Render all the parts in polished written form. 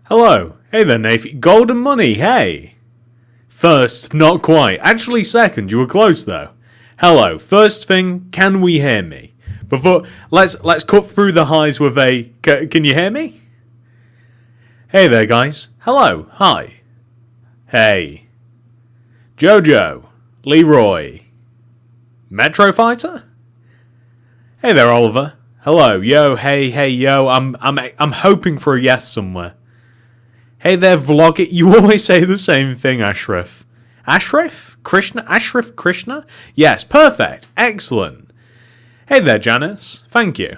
Hello. Hey there, Navy. Golden money, hey. First, not quite. Actually, second, you were close though. Hello. First thing, can we hear me? Before let's cut through the highs with a can you hear me? Hey there, guys. Hello. Hi. Hey. Jojo. Leroy. Metro Fighter? Hey there, Oliver. Hello. Yo, hey, yo. I'm hoping for a yes somewhere. Hey there, vlog it. You always say the same thing, Ashraf. Ashraf? Krishna? Ashraf Krishna? Yes, perfect. Excellent. Hey there, Janice. Thank you.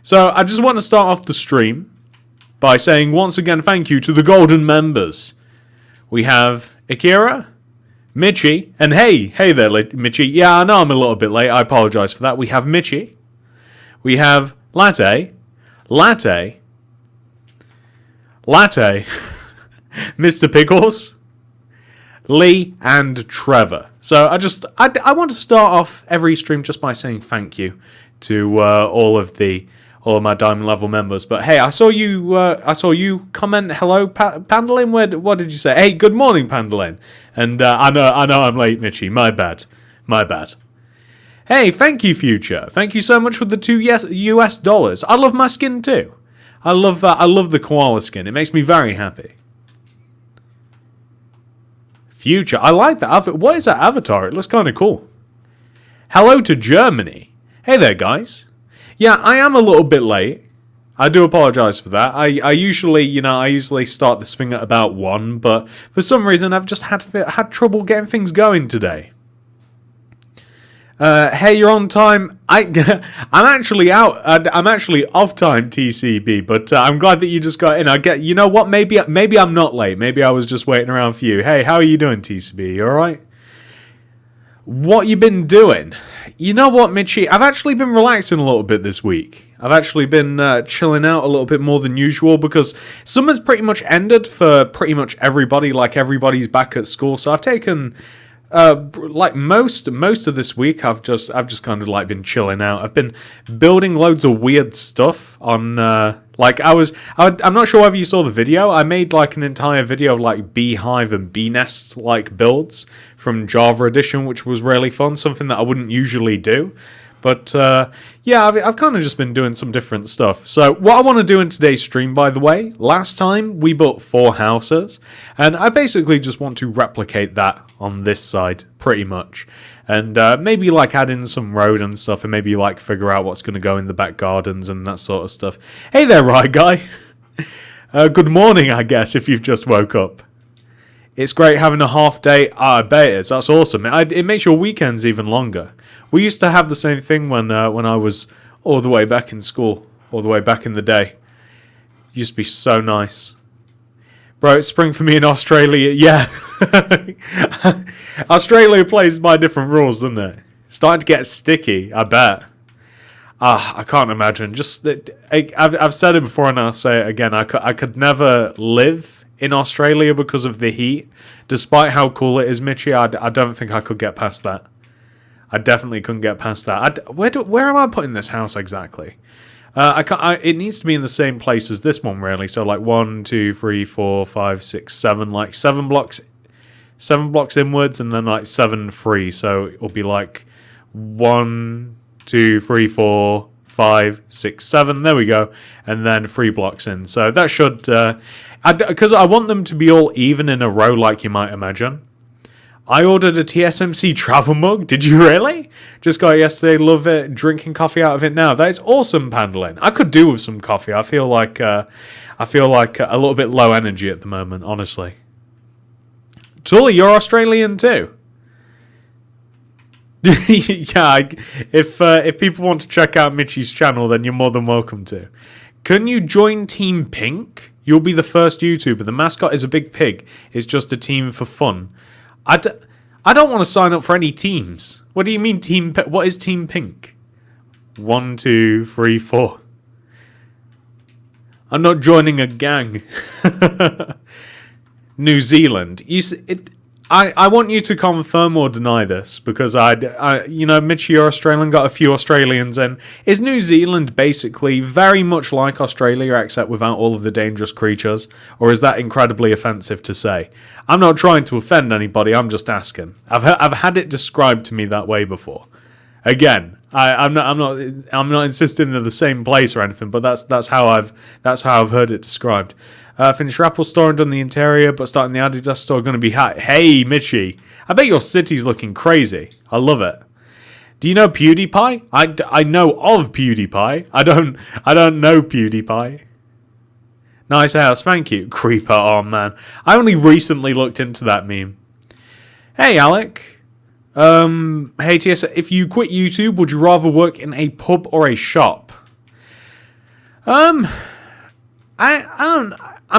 So, I just want to start off the stream by saying once again thank you to the golden members. We have Akira, Mitchie, and hey there, Mitchie. Yeah, I know I'm a little bit late. I apologize for that. We have Mitchie. We have Latte, Mr. Pickles, Lee, and Trevor. So I want to start off every stream just by saying thank you to all of my diamond level members. But hey, I saw you comment. Hello, Pandolin. What did you say? Hey, good morning, Pandolin. And I know I'm late, Mitchie. My bad. Hey, thank you, Future. Thank you so much for the $2 US. I love my skin too. I love the koala skin. It makes me very happy. Future, I like that outfit. What is that avatar? It looks kind of cool. Hello to Germany. Hey there, guys. Yeah, I am a little bit late. I do apologize for that. I usually start this thing at about 1, but for some reason I've just had trouble getting things going today. Hey, you're on time. I'm actually out. I'm actually off time, TCB. But I'm glad that you just got in. You know what? Maybe I'm not late. Maybe I was just waiting around for you. Hey, how are you doing, TCB? You all right? What you been doing? You know what, Mitchie? I've actually been relaxing a little bit this week. I've actually been chilling out a little bit more than usual because summer's pretty much ended for pretty much everybody. Like everybody's back at school, so I've taken. Like most of this week, I've just kind of like been chilling out. I've been building loads of weird stuff on. I'm not sure whether you saw the video. I made like an entire video of like beehive and bee nest like builds from Java Edition, which was really fun. Something that I wouldn't usually do. But yeah, I've kind of just been doing some different stuff. So what I want to do in today's stream, by the way, last time we built 4 houses, and I basically just want to replicate that on this side, pretty much. And maybe like add in some road and stuff, and maybe like figure out what's going to go in the back gardens and that sort of stuff. Hey there, right guy. Good morning, I guess, if you've just woke up. It's great having a half day. I bet it is. That's awesome. It makes your weekends even longer. We used to have the same thing when I was all the way back in school, all the way back in the day. It used to be so nice. Bro, it's spring for me in Australia. Yeah. Australia plays by different rules, doesn't it? It's starting to get sticky, I bet. I can't imagine. I've said it before and I'll say it again. I could never live in Australia because of the heat. Despite how cool it is, Mitchie, I don't think I could get past that. I definitely couldn't get past that. Where am I putting this house exactly? It needs to be in the same place as this one, really. So like 1, 2, 3, 4, 5, 6, 7, like 7 blocks inwards, and then like 7 free. So it'll be like 1, 2, 3, 4, 5, 6, 7. There we go, and then 3 blocks in. So that should, because I want them to be all even in a row, like you might imagine. I ordered a TSMC travel mug. Did you really? Just got it yesterday. Love it. Drinking coffee out of it now. That is awesome, Pandolin. I could do with some coffee. I feel like a little bit low energy at the moment, honestly. Tully, you're Australian too. Yeah. If people want to check out Mitchie's channel, then you're more than welcome to. Can you join Team Pink? You'll be the first YouTuber. The mascot is a big pig. It's just a team for fun. I don't want to sign up for any teams. What do you mean what is Team Pink? 1, 2, 3, 4. I'm not joining a gang. New Zealand. I want you to confirm or deny this, because Mitch, you're Australian, got a few Australians in. Is New Zealand basically very much like Australia, except without all of the dangerous creatures? Or is that incredibly offensive to say? I'm not trying to offend anybody, I'm just asking. I've had it described to me that way before. Again, I'm not insisting they're the same place or anything, but that's how I've heard it described. Finished Apple store and done the interior, but starting the Adidas store going to be hot. Hey, Mitchie, I bet your city's looking crazy. I love it. Do you know PewDiePie? I know of PewDiePie. I don't know PewDiePie. Nice house, thank you. Creeper, oh man. I only recently looked into that meme. Hey, Alec. Hey, TS, if you quit YouTube, would you rather work in a pub or a shop? I'm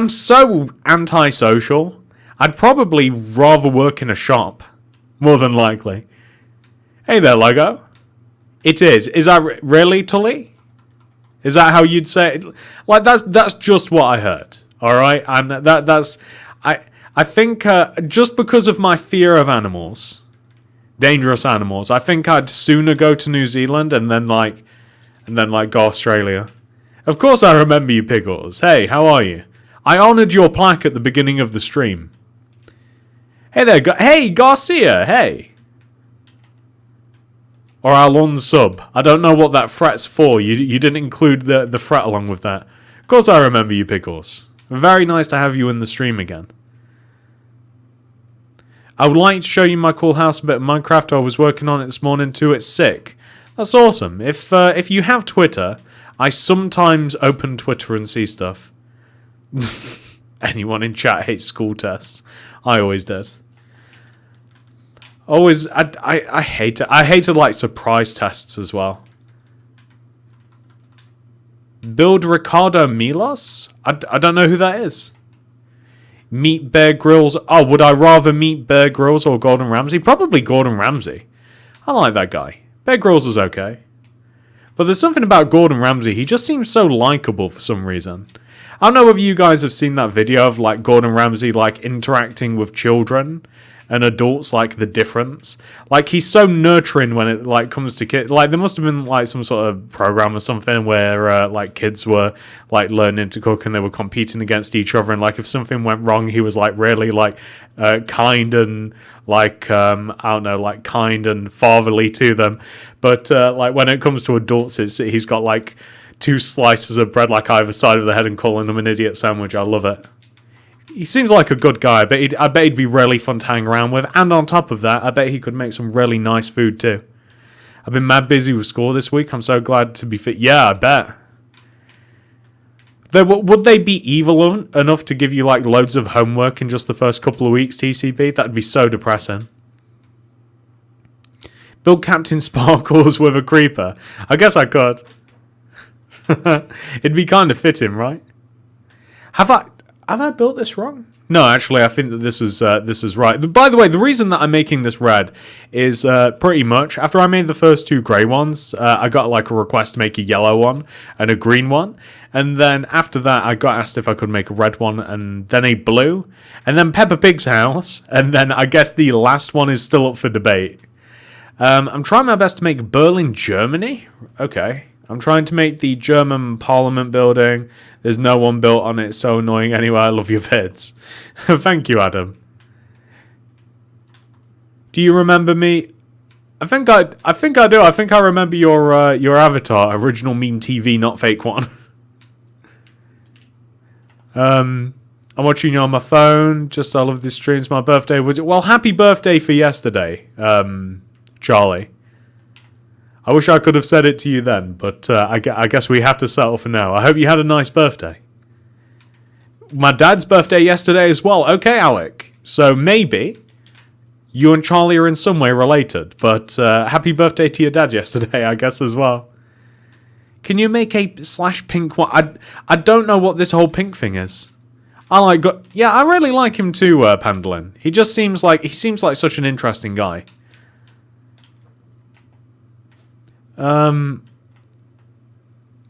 so antisocial. I'd probably rather work in a shop, more than likely. Hey there, Lego. It is. Is that really, Tully? Is that how you'd say it? Like, that's just what I heard. All right, and that's I think just because of my fear of animals, dangerous animals, I think I'd sooner go to New Zealand and then go Australia. Of course, I remember you, Pickles. Hey, how are you? I honoured your plaque at the beginning of the stream. Hey there, hey, Garcia, hey. Or I'll unsub. I don't know what that fret's for. You didn't include the fret along with that. Of course I remember you, Pickles. Very nice to have you in the stream again. I would like to show you my cool house a bit of Minecraft. I was working on it this morning too. It's sick. That's awesome. If you have Twitter, I sometimes open Twitter and see stuff. Anyone in chat hates school tests. I always did. Always, I hate it. I hated like surprise tests as well. Build Ricardo Milos? I don't know who that is. Meet Bear Grylls. Oh, would I rather meet Bear Grylls or Gordon Ramsay? Probably Gordon Ramsay. I like that guy. Bear Grylls is okay. But there's something about Gordon Ramsay. He just seems so likable for some reason. I don't know if you guys have seen that video of like Gordon Ramsay like interacting with children and adults, like the difference. Like he's so nurturing when it like comes to kids. Like there must have been like some sort of program or something where like kids were like learning to cook and they were competing against each other. And like if something went wrong, he was like really like kind and like I don't know, like kind and fatherly to them. But like when it comes to adults, he's got like 2 slices of bread like either side of the head and calling them an idiot sandwich. I love it. He seems like a good guy. I bet he'd be really fun to hang around with. And on top of that, I bet he could make some really nice food too. I've been mad busy with school this week. I'm so glad to be fit. Yeah, I bet. Would they be evil enough to give you like loads of homework in just the first couple of weeks, TCB? That'd be so depressing. Build Captain Sparkles with a creeper. I guess I could. It'd be kind of fitting, right? Have I built this wrong? No, actually, I think that this is right. By the way, the reason that I'm making this red is pretty much after I made the first 2 grey ones, I got like a request to make a yellow one and a green one, and then after that, I got asked if I could make a red one and then a blue, and then Peppa Pig's house, and then I guess the last one is still up for debate. I'm trying my best to make Berlin, Germany. Okay. I'm trying to make the German Parliament building. There's no one built on it. It's so annoying. Anyway, I love your vids. Thank you, Adam. Do you remember me? I think I do. I think I remember your avatar. Original meme TV, not fake one. I'm watching you on my phone. Just I love this stream. It's my birthday. Well, happy birthday for yesterday, Charlie. I wish I could have said it to you then, but I guess we have to settle for now. I hope you had a nice birthday. My dad's birthday yesterday as well. Okay, Alec. So maybe you and Charlie are in some way related, but happy birthday to your dad yesterday, I guess, as well. Can you make a /pink one? I don't know what this whole pink thing is. Yeah, I really like him too, Pandolin. He seems like such an interesting guy. When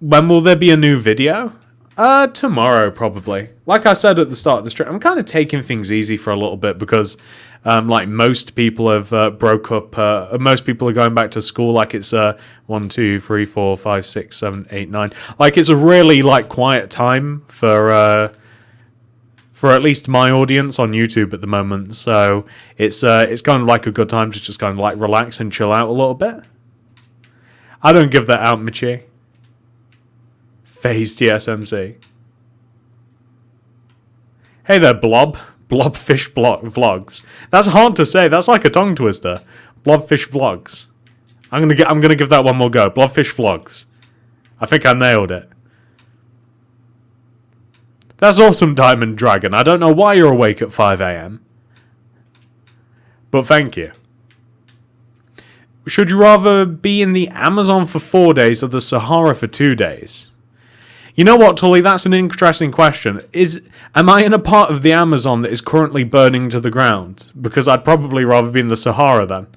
will there be a new video? Tomorrow probably. Like I said at the start of the stream, I'm kind of taking things easy for a little bit because, like most people have broke up. Most people are going back to school. Like it's 1, 2, 3, 4, 5, 6, 7, 8, 9. Like it's a really like quiet time for at least my audience on YouTube at the moment. So it's kind of like a good time to just kind of like relax and chill out a little bit. I don't give that out, Michi. Phase TSMC. Hey there, Blobfish Vlogs. That's hard to say. That's like a tongue twister. Blobfish Vlogs. I'm gonna give that one more go. Blobfish Vlogs. I think I nailed it. That's awesome, Diamond Dragon. I don't know why you're awake at 5 a.m. But thank you. Should you rather be in the Amazon for 4 days or the Sahara for 2 days? You know what, Tully? That's an interesting question. Am I in a part of the Amazon that is currently burning to the ground? Because I'd probably rather be in the Sahara then.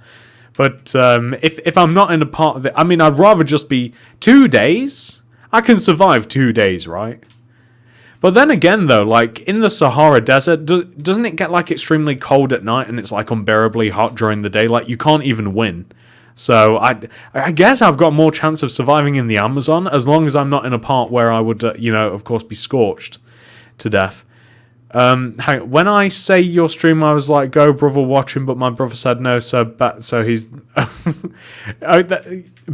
But if I'm not in a part of the... I mean, I'd rather just be 2 days. I can survive 2 days, right? But then again, though, like, in the Sahara Desert, doesn't it get, like, extremely cold at night and it's, like, unbearably hot during the day? Like, you can't even win. So I guess I've got more chance of surviving in the Amazon as long as I'm not in a part where I would, of course, be scorched to death. When I say your stream, I was like, "Go, brother, watch him," but my brother said no. So he's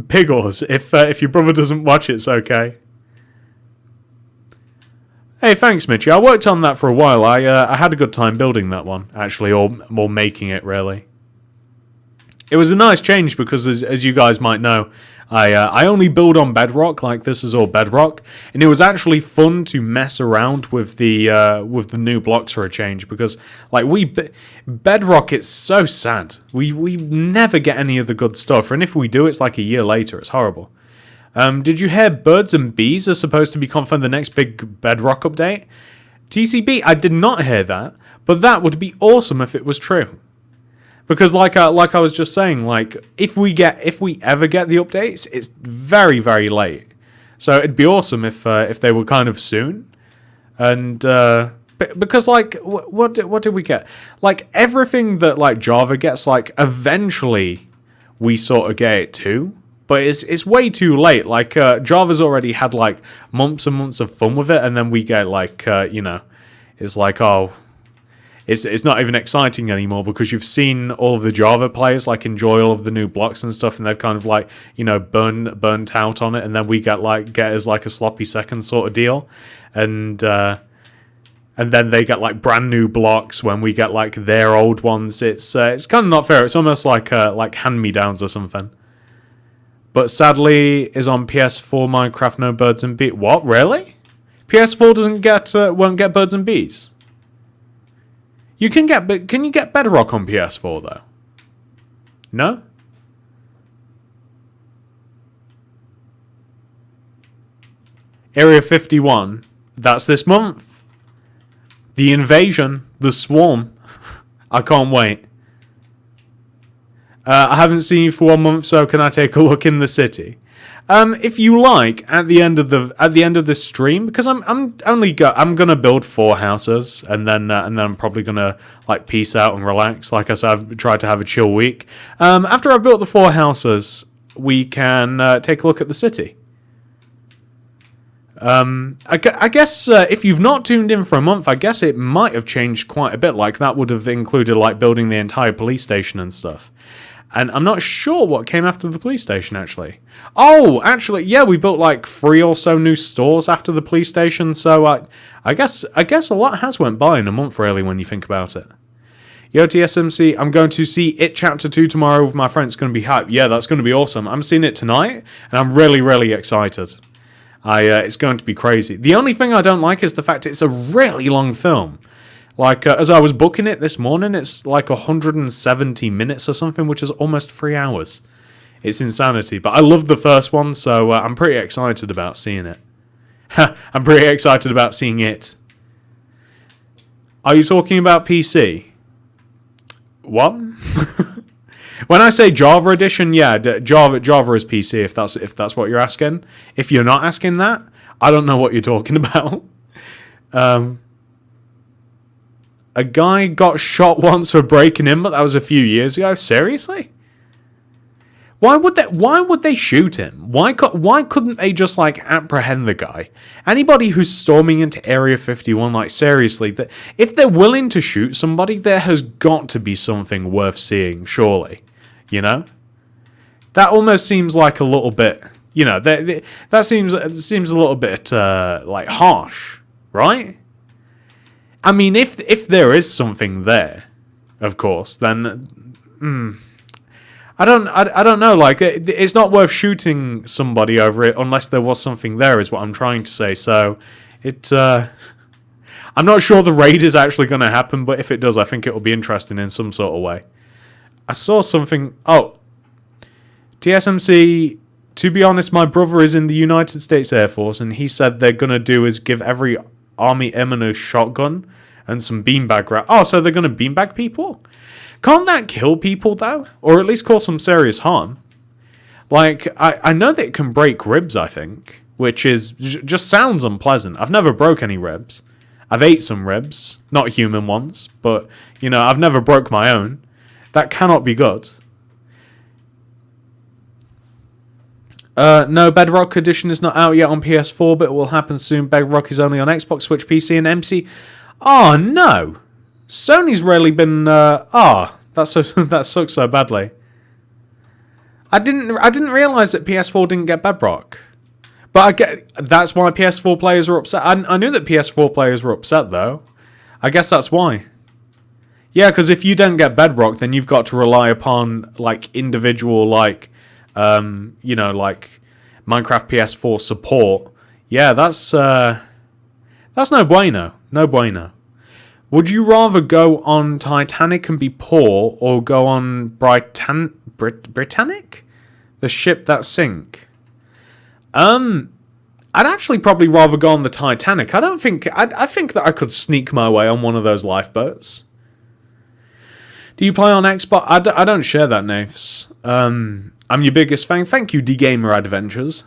Piggles. If your brother doesn't watch it, it's okay. Hey, thanks, Mitchie. I worked on that for a while. I had a good time building that one, actually, or more making it, really. It was a nice change because, as you guys might know, I only build on Bedrock, like this is all Bedrock, and it was actually fun to mess around with the new blocks for a change because, like, Bedrock, it's so sad. We never get any of the good stuff, and if we do, it's like a year later. It's horrible. Did you hear birds and bees are supposed to be confirmed the next big Bedrock update? TCB, I did not hear that, but that would be awesome if it was true. Because like I was just saying, like if we ever get the updates, it's very, very late. So it'd be awesome if they were kind of soon. And because like what did we get? Like everything that like Java gets, like eventually we sort of get it too. But it's way too late. Like Java's already had like months and months of fun with it, and then we get like it's like, oh, it's not even exciting anymore because you've seen all of the Java players like enjoy all of the new blocks and stuff, and they've kind of like burnt out on it, and then we get as like a sloppy second sort of deal, and then they get like brand new blocks when we get like their old ones. It's kind of not fair. It's almost like hand-me-downs or something. But sadly, is on PS4 Minecraft no birds and bees. What, really? PS4 won't get birds and bees. Can you get Bedrock on PS4 though? No? Area 51. That's this month. The invasion. The swarm. I can't wait. I haven't seen you for 1 month, so can I take a look in the city? If you like, at the end of the stream, because I'm gonna build 4 houses, and then I'm probably gonna like peace out and relax. Like I said, I've tried to have a chill week. After I've built the 4 houses, we can take a look at the city. I guess if you've not tuned in for a month, I guess it might have changed quite a bit. Like that would have included like building the entire police station and stuff. And I'm not sure what came after the police station, actually. Oh, actually, yeah, we built like 3 or so new stores after the police station. So I guess a lot has went by in a month, really, when you think about it. Yo, TSMC, I'm going to see It Chapter 2 tomorrow with my friends. It's going to be hype. Yeah, that's going to be awesome. I'm seeing it tonight, and I'm really, really excited. It's going to be crazy. The only thing I don't like is the fact it's a really long film. Like, as I was booking it this morning, it's like 170 minutes or something, which is almost 3 hours. It's insanity. But I loved the first one, so I'm pretty excited about seeing it. I'm pretty excited about seeing it. Are you talking about PC? What? When I say Java edition, yeah, Java is PC. If that's what you're asking. If you're not asking that, I don't know what you're talking about. A guy got shot once for breaking in, but that was a few years ago. Seriously? Why would they shoot him? Why couldn't they just like apprehend the guy? Anybody who's storming into Area 51, like seriously, if they're willing to shoot somebody, there has got to be something worth seeing, surely. You know? That almost seems like a little bit, you know, that seems a little bit like harsh, right? I mean, if there is something there, of course, then I don't know. Like, it's not worth shooting somebody over it unless there was something there, is what I'm trying to say. So, I'm not sure the raid is actually going to happen, but if it does, I think it will be interesting in some sort of way. I saw something. Oh, TSMC. To be honest, my brother is in the United States Air Force, and he said they're going to do is give every army airman a shotgun and some beanbag. Oh, so they're going to beanbag people? Can't that kill people, though? Or at least cause some serious harm? Like, I know that it can break ribs, I think, which is just sounds unpleasant. I've never broke any ribs. I've ate some ribs, not human ones, but, you know, I've never broke my own. That cannot be good. No, Bedrock Edition is not out yet on PS4, but it will happen soon. Bedrock is only on Xbox, Switch, PC, and MC. Oh, no. Sony's really been... that sucks so badly. I didn't realise that PS4 didn't get Bedrock. But that's why PS4 players are upset. I knew that PS4 players were upset, though. I guess that's why. Yeah, because if you don't get Bedrock, then you've got to rely upon, like, individual, like... you know, like Minecraft PS4 support. Yeah, that's no bueno. No bueno. Would you rather go on Titanic and be poor, or go on Britannic? The ship that sink? I'd actually probably rather go on the Titanic. I think that I could sneak my way on one of those lifeboats. Do you play on Xbox? I don't share that, Naves. I'm your biggest fan. Thank you, D-Gamer Adventures.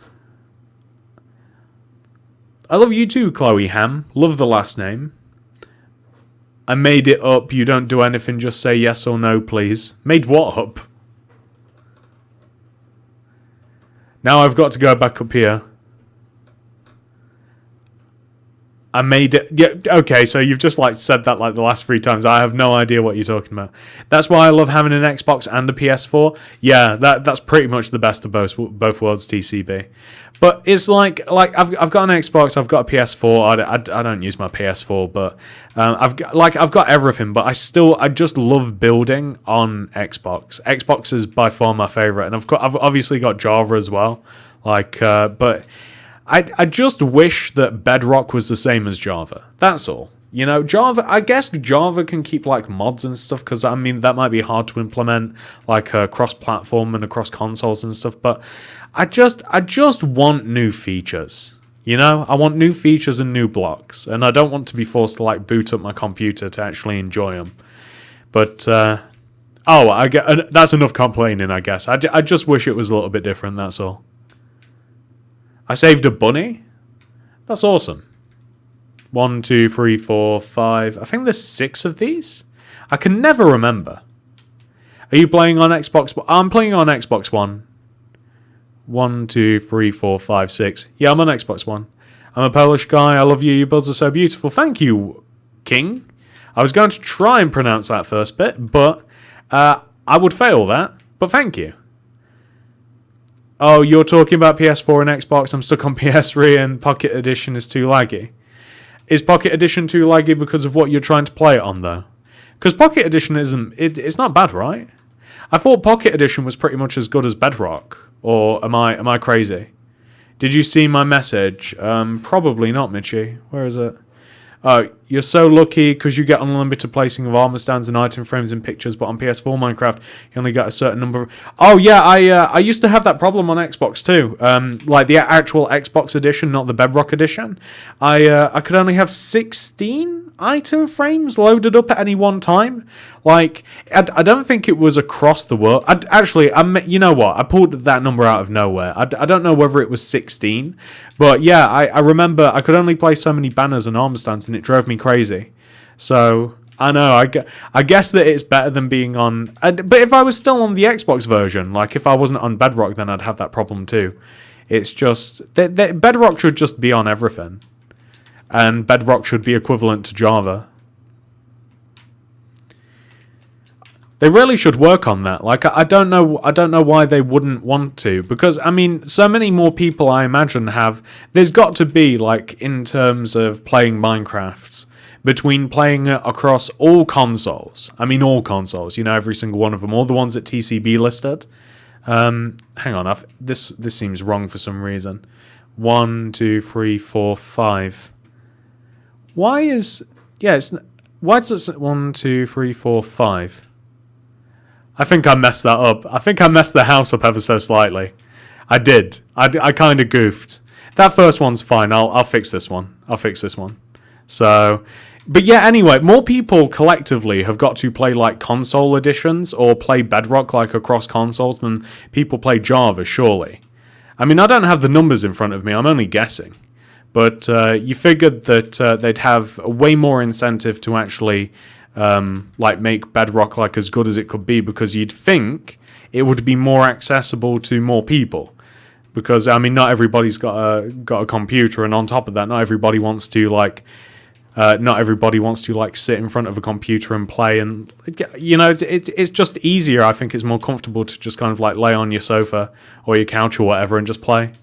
I love you too, Chloe Ham. Love the last name. I made it up. You don't do anything. Just say yes or no, please. Made what up? Now I've got to go back up here. I made it. Yeah, okay, so you've just like said that like the last 3 times. I have no idea what you're talking about. That's why I love having an Xbox and a PS4. Yeah, that's pretty much the best of both worlds, TCB. But it's like I've got an Xbox, I've got a PS4. I don't use my PS4, but I've got everything. But I just love building on Xbox. Xbox is by far my favorite, and I've obviously got Java as well. But. I just wish that Bedrock was the same as Java. That's all. You know, Java, I guess Java can keep like mods and stuff, because I mean that might be hard to implement, like cross-platform and across consoles and stuff, but I just want new features. You know, I want new features and new blocks, and I don't want to be forced to like boot up my computer to actually enjoy them. But I get that's enough complaining, I guess. I just wish it was a little bit different, that's all. I saved a bunny? That's awesome. 1, 2, 3, 4, 5. I think there's 6 of these. I can never remember. Are you playing on Xbox? I'm playing on Xbox One. 1, 2, 3, 4, 5, 6. Yeah, I'm on Xbox One. I'm a Polish guy. I love you. Your builds are so beautiful. Thank you, King. I was going to try and pronounce that first bit, but I would fail that. But thank you. Oh, you're talking about PS4 and Xbox. I'm stuck on PS3 and Pocket Edition is too laggy. Is Pocket Edition too laggy because of what you're trying to play it on, though? Because Pocket Edition it's not bad, right? I thought Pocket Edition was pretty much as good as Bedrock. Or am I crazy? Did you see my message? Probably not, Mitchie. Where is it? You're so lucky because you get unlimited placing of armor stands and item frames and pictures, but on PS4 Minecraft you only get a certain number of... Oh yeah, I used to have that problem on Xbox too. Like the actual Xbox edition, not the Bedrock edition. I could only have 16 item frames loaded up at any one time. Like, I don't think it was across the world. You know what? I pulled that number out of nowhere. I don't know whether it was 16, but yeah, I remember I could only play so many banners and armor stands, and it drove me crazy. So I know. I guess that it's better than being on. But if I was still on the Xbox version, like if I wasn't on Bedrock, then I'd have that problem too. It's just Bedrock should just be on everything, and Bedrock should be equivalent to Java. They really should work on that. Like I don't know why they wouldn't want to, because I mean, so many more people I imagine have. There's got to be, like, in terms of playing Minecraft, between playing it across all consoles. I mean, all consoles. You know, every single one of them, all the ones that TCB listed. Hang on, this seems wrong for some reason. 1, 2, 3, 4, 5. Why does it 1, 2, 3, 4, 5? I think I messed that up. I think I messed the house up ever so slightly. I did. I kind of goofed. That first one's fine. I'll fix this one. So, but yeah, anyway, more people collectively have got to play, like, console editions or play Bedrock, like, across consoles than people play Java, surely. I mean, I don't have the numbers in front of me. I'm only guessing. But you figured that they'd have way more incentive to actually like make Bedrock like as good as it could be, because you'd think it would be more accessible to more people. Because I mean, not everybody's got a computer, and on top of that, not everybody wants to sit in front of a computer and play. And you know, it's just easier. I think it's more comfortable to just kind of like lay on your sofa or your couch or whatever and just play.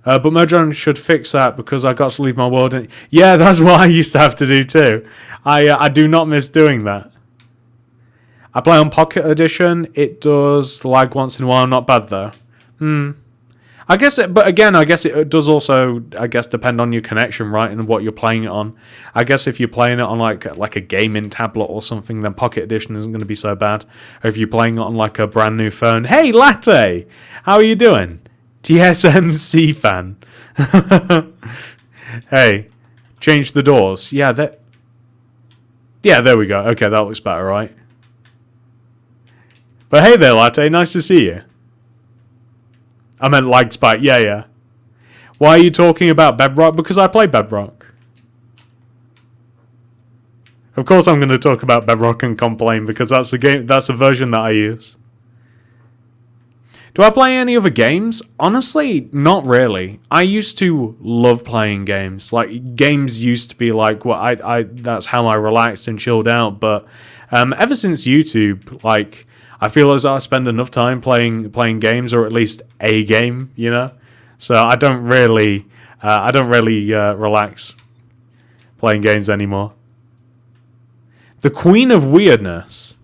But Mojang should fix that, because I got to leave my world. Yeah, that's what I used to have to do too. I do not miss doing that. I play on Pocket Edition. It does lag once in a while. Not bad though. I guess it does also, depend on your connection, right, and what you're playing it on. I guess if you're playing it on like a gaming tablet or something, then Pocket Edition isn't going to be so bad. Or if you're playing it on like a brand new phone. Hey, Latte, how are you doing? TSMC fan. Hey, change the doors. Yeah, there we go. Okay, that looks better, right? But hey there, Latte. Nice to see you. I meant liked by. Yeah. Why are you talking about Bedrock? Because I play Bedrock. Of course I'm going to talk about Bedrock and complain, because that's a version that I use. Do I play any other games? Honestly, not really. I used to love playing games. Like, games used to be like that's how I relaxed and chilled out. But ever since YouTube, like, I feel as though I spend enough time playing games, or at least a game, you know. So I don't really relax playing games anymore. The Queen of Weirdness.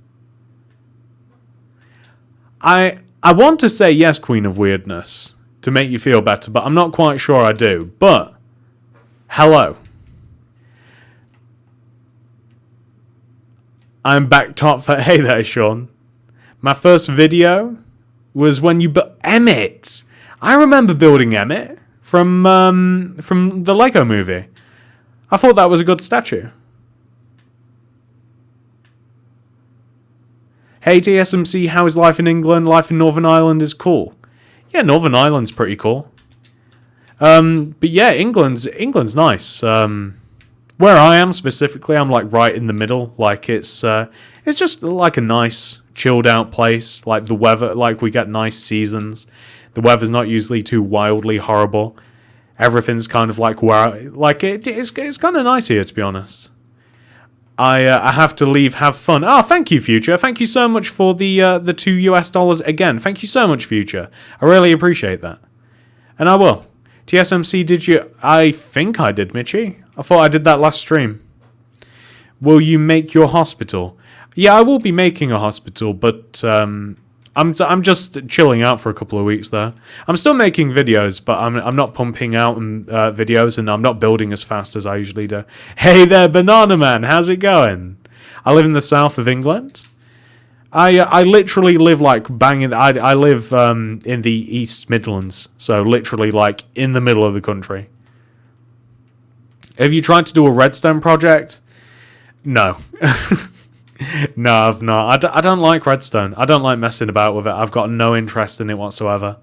I want to say yes, Queen of Weirdness, to make you feel better, but I'm not quite sure I do. But, hello. I'm back top for... Hey there, Sean. My first video was when you built... Emmett! I remember building Emmett from the Lego movie. I thought that was a good statue. Hey TSMC, how is life in England? Life in Northern Ireland is cool. Yeah, Northern Ireland's pretty cool. But yeah, England's nice. Where I am specifically, I'm like right in the middle. Like it's just like a nice chilled out place. Like the weather, like we get nice seasons. The weather's not usually too wildly horrible. Everything's kind of like it's kind of nice here, to be honest. I have to leave. Have fun. Oh, thank you, Future. Thank you so much for the $2 again. Thank you so much, Future. I really appreciate that. And I will. TSMC, did you? I think I did, Mitchie. I thought I did that last stream. Will you make your hospital? Yeah, I will be making a hospital, but I'm just chilling out for a couple of weeks there. I'm still making videos, but I'm not pumping out videos, and I'm not building as fast as I usually do. Hey there, Banana Man, how's it going? I live in the south of England. I literally live like banging. I live in the East Midlands, so literally like in the middle of the country. Have you tried to do a redstone project? No. No, I've not. I don't like redstone. I don't like messing about with it. I've got no interest in it whatsoever.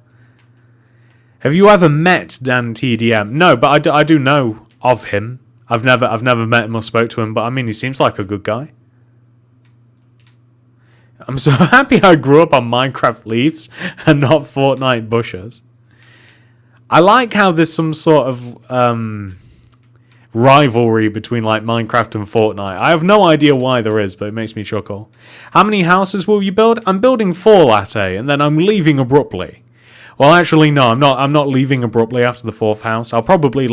Have you ever met Dan TDM? No, but I do know of him. I've never met him or spoke to him, but I mean, he seems like a good guy. I'm so happy I grew up on Minecraft leaves and not Fortnite bushes. I like how there's some sort of rivalry between like Minecraft and Fortnite. I have no idea why there is, but it makes me chuckle. How many houses will you build? I'm building 4, Latte, and then I'm leaving abruptly. Well, actually, no, I'm not. I'm not leaving abruptly after the 4th house. I'll probably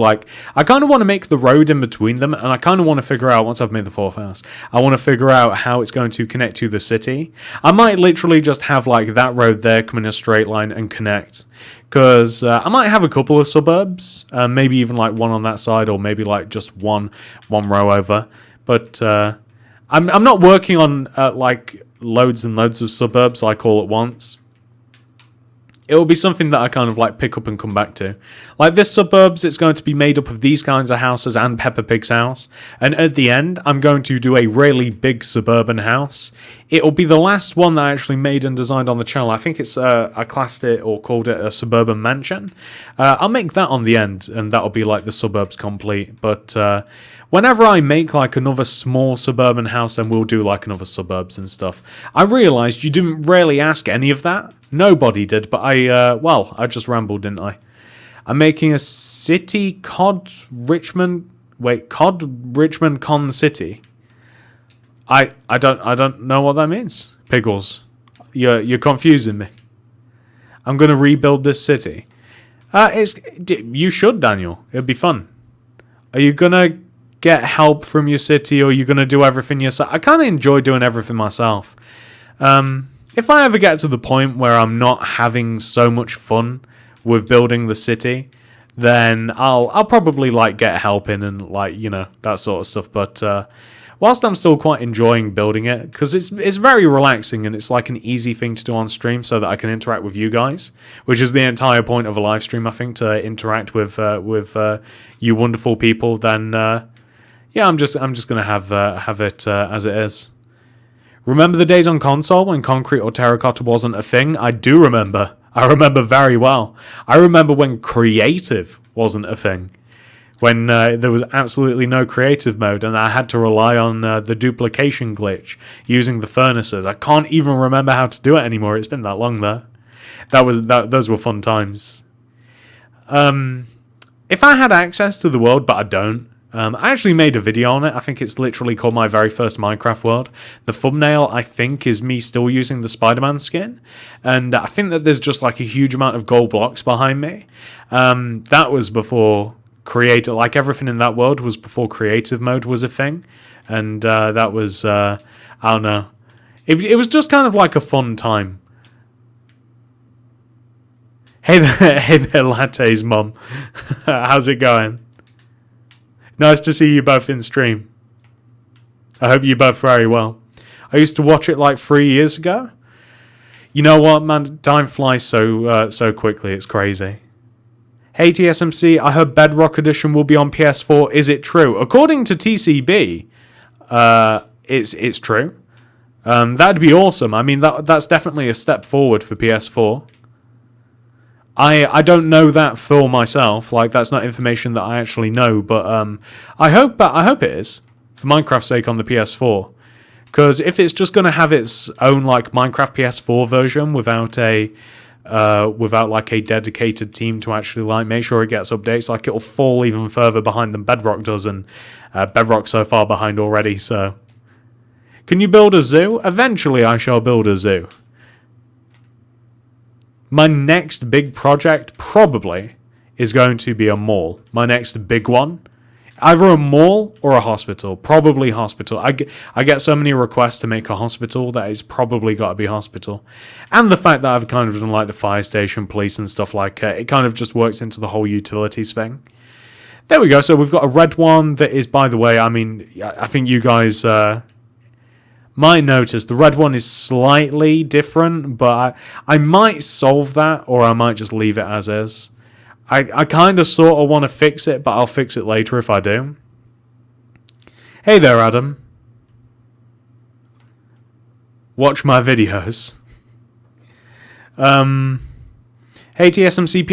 I kind of want to make the road in between them, and I kind of want to figure out once I've made the 4th house. I want to figure out how it's going to connect to the city. I might literally just have like that road there come in a straight line and connect, because I might have a couple of suburbs, maybe even like one on that side, or maybe like just one row over. But I'm not working on like loads and loads of suburbs like all at once. It will be something that I kind of like pick up and come back to. Like this suburbs, it's going to be made up of these kinds of houses and Peppa Pig's house. And at the end, I'm going to do a really big suburban house. It'll be the last one that I actually made and designed on the channel. I think it's, I classed it or called it a suburban mansion. I'll make that on the end, and that'll be like the suburbs complete. But whenever I make like another small suburban house, then we'll do like another suburbs and stuff. I realised you didn't really ask any of that. Nobody did, but I just rambled, didn't I? I'm making a city COD Richmond Con City. I don't know what that means. Piggles. You're confusing me. I'm gonna rebuild this city. You should, Daniel. It'd be fun. Are you gonna get help from your city, or are you gonna do everything yourself? I kinda enjoy doing everything myself. If I ever get to the point where I'm not having so much fun with building the city, then I'll probably like get help in and like, you know, that sort of stuff. But whilst I'm still quite enjoying building it, because it's very relaxing and it's like an easy thing to do on stream so that I can interact with you guys, which is the entire point of a live stream, I think, to interact with you wonderful people. Then yeah, I'm just gonna have it as it is. Remember the days on console when concrete or terracotta wasn't a thing? I do remember. I remember very well. I remember when creative wasn't a thing. When there was absolutely no creative mode and I had to rely on the duplication glitch using the furnaces. I can't even remember how to do it anymore. It's been that long though. Those were fun times. If I had access to the world, but I don't, I actually made a video on it. I think it's literally called My Very First Minecraft World. The thumbnail, I think, is me still using the Spider-Man skin. And I think that there's just like a huge amount of gold blocks behind me. That was before creative, like everything in that world was before creative mode was a thing. And that was, I don't know. It was just kind of like a fun time. Hey there, Latte's mum. How's it going? Nice to see you both in stream. I hope you both very well. I used to watch it like 3 years ago. You know what, man? Time flies so quickly. It's crazy. Hey TSMC, I heard Bedrock Edition will be on PS4. Is it true? According to TCB, it's true. That'd be awesome. I mean, that's definitely a step forward for PS4. I don't know that for myself. Like, that's not information that I actually know, but I hope it is for Minecraft's sake on the PS4. Because if it's just going to have its own like Minecraft PS4 version without like a dedicated team to actually like make sure it gets updates, like it'll fall even further behind than Bedrock does, and Bedrock's so far behind already. So, can you build a zoo? Eventually, I shall build a zoo. My next big project probably is going to be a mall. My next big one. Either a mall or a hospital. Probably hospital. I get so many requests to make a hospital that it's probably got to be hospital. And the fact that I've kind of done like the fire station, police and stuff like it kind of just works into the whole utilities thing. There we go. So we've got a red one that is, by the way, I mean, I think you guys might notice the red one is slightly different, but I might solve that or I might just leave it as is. I kind of sort of want to fix it, but I'll fix it later if I do. Hey there, Adam. Watch my videos. Hey TSMC,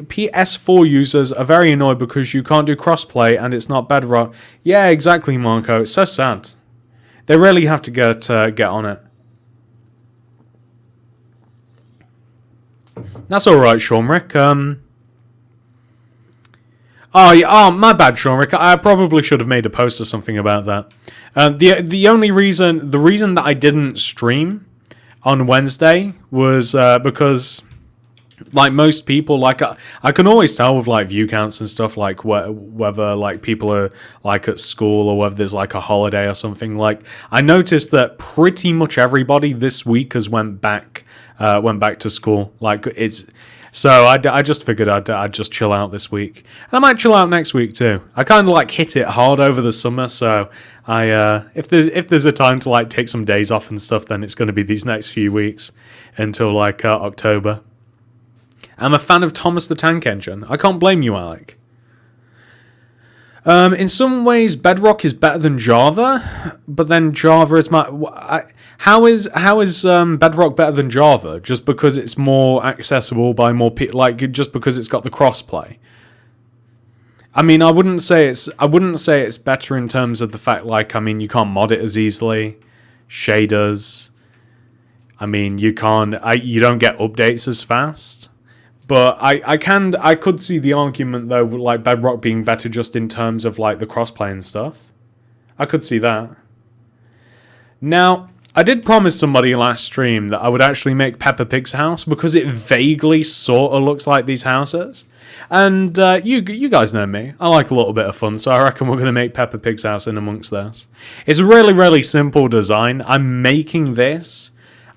PS4 users are very annoyed because you can't do crossplay and it's not Bedrock. Yeah, exactly, Marco. It's so sad. They really have to get on it. That's all right, Sean Rick. Oh, yeah, oh, my bad, Sean Rick. I probably should have made a post or something about that. The reason that I didn't stream on Wednesday was because, like most people, like I can always tell with like view counts and stuff, like whether like people are like at school or whether there's like a holiday or something. Like I noticed that pretty much everybody this week has went back to school. Like it's. So I just figured I'd just chill out this week, and I might chill out next week too. I kind of like hit it hard over the summer, so if there's a time to like take some days off and stuff, then it's going to be these next few weeks until like October. I'm a fan of Thomas the Tank Engine. I can't blame you, Alec. In some ways, Bedrock is better than Java, but then Java is how is Bedrock better than Java? Just because it's more accessible by more people, like just because it's got the crossplay. I mean, I wouldn't say it's better in terms of the fact, like, I mean, you can't mod it as easily, shaders. I mean, you don't get updates as fast. But I could see the argument though, like Bedrock being better just in terms of like the crossplay and stuff. I could see that. Now, I did promise somebody last stream that I would actually make Peppa Pig's house because it vaguely sort of looks like these houses. And you guys know me. I like a little bit of fun, so I reckon we're going to make Peppa Pig's house in amongst this. It's a really, really simple design. I'm making this.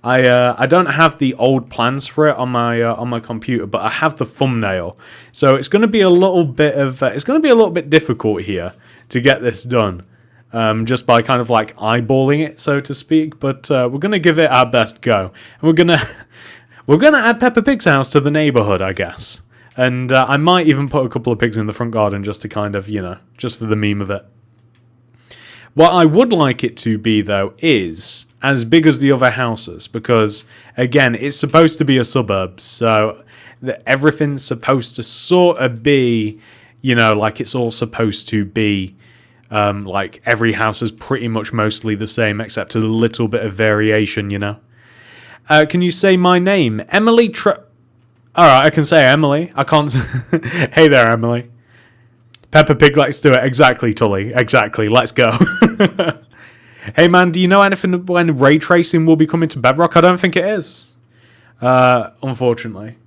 I don't have the old plans for it on my computer, but I have the thumbnail. So it's going to be a little bit difficult here to get this done, just by kind of like eyeballing it, so to speak. But we're going to give it our best go, and we're gonna add Peppa Pig's house to the neighborhood, I guess. And I might even put a couple of pigs in the front garden just to kind of, just for the meme of it. What I would like it to be, though, is as big as the other houses, because, again, it's supposed to be a suburb, so everything's supposed to sort of be, like it's all supposed to be, like every house is pretty much mostly the same, except a little bit of variation, Can you say my name? Emily Alright, I can say Emily. I can't... Hey there, Emily. Peppa Pig likes to do it. Exactly, Tully. Exactly. Let's go. Hey, man, do you know anything when ray tracing will be coming to Bedrock? I don't think it is. Unfortunately.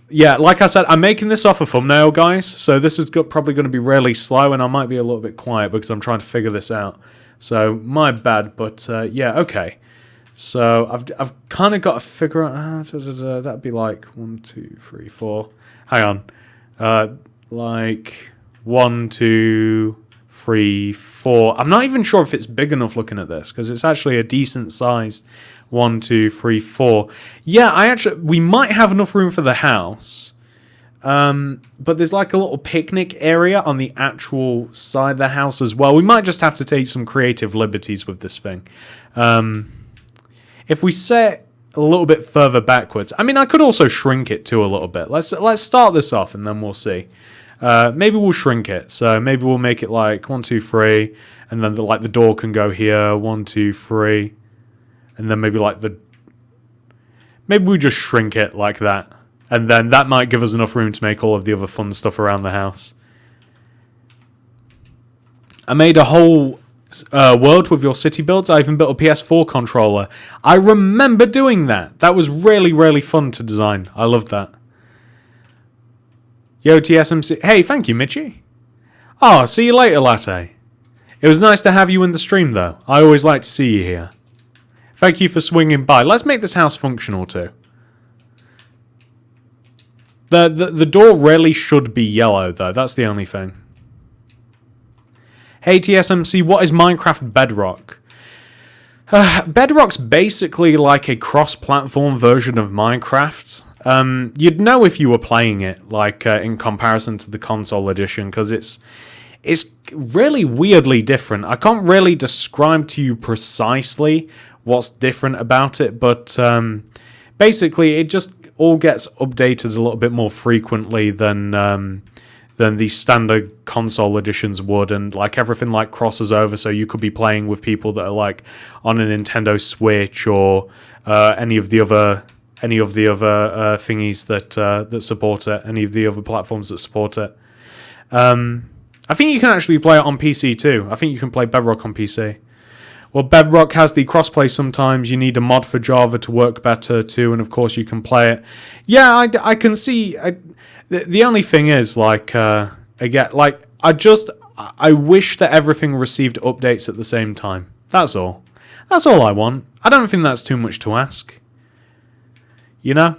Yeah, like I said, I'm making this off a thumbnail, guys. So this is probably going to be really slow, and I might be a little bit quiet because I'm trying to figure this out. So, my bad, but yeah, okay. So, I've kind of got to figure out... that'd be like 1, 2, 3, 4... Hang on. Like... 1, 2, 3, 4. I'm not even sure if it's big enough looking at this because it's actually a decent sized 1, 2, 3, 4. Yeah, we might have enough room for the house. But there's like a little picnic area on the actual side of the house as well. We might just have to take some creative liberties with this thing. If we set a little bit further backwards, I mean, I could also shrink it too a little bit. Let's start this off and then we'll see. Maybe we'll shrink it. So maybe we'll make it like 1, 2, 3, and then the door can go here. 1, 2, 3, and then maybe maybe we just shrink it like that, and then that might give us enough room to make all of the other fun stuff around the house. I made a whole world with your city builds. I even built a PS4 controller. I remember doing that. That was really, really fun to design. I loved that. Yo, TSMC. Hey, thank you, Mitchie. Oh, see you later, Latte. It was nice to have you in the stream, though. I always like to see you here. Thank you for swinging by. Let's make this house functional, too. The door really should be yellow, though. That's the only thing. Hey, TSMC, what is Minecraft Bedrock? Bedrock's basically like a cross-platform version of Minecraft. You'd know if you were playing it, like in comparison to the console edition, because it's really weirdly different. I can't really describe to you precisely what's different about it, but basically it just all gets updated a little bit more frequently than the standard console editions would, and like everything like crosses over, so you could be playing with people that are like on a Nintendo Switch or any of the other thingies that support it, any of the other platforms that support it. I think you can actually play it on PC too. I think you can play Bedrock on PC. Well, Bedrock has the crossplay sometimes. You need a mod for Java to work better too, and of course you can play it. Yeah, I can see. The only thing is, like, again, like, I wish that everything received updates at the same time. That's all. That's all I want. I don't think that's too much to ask. You know?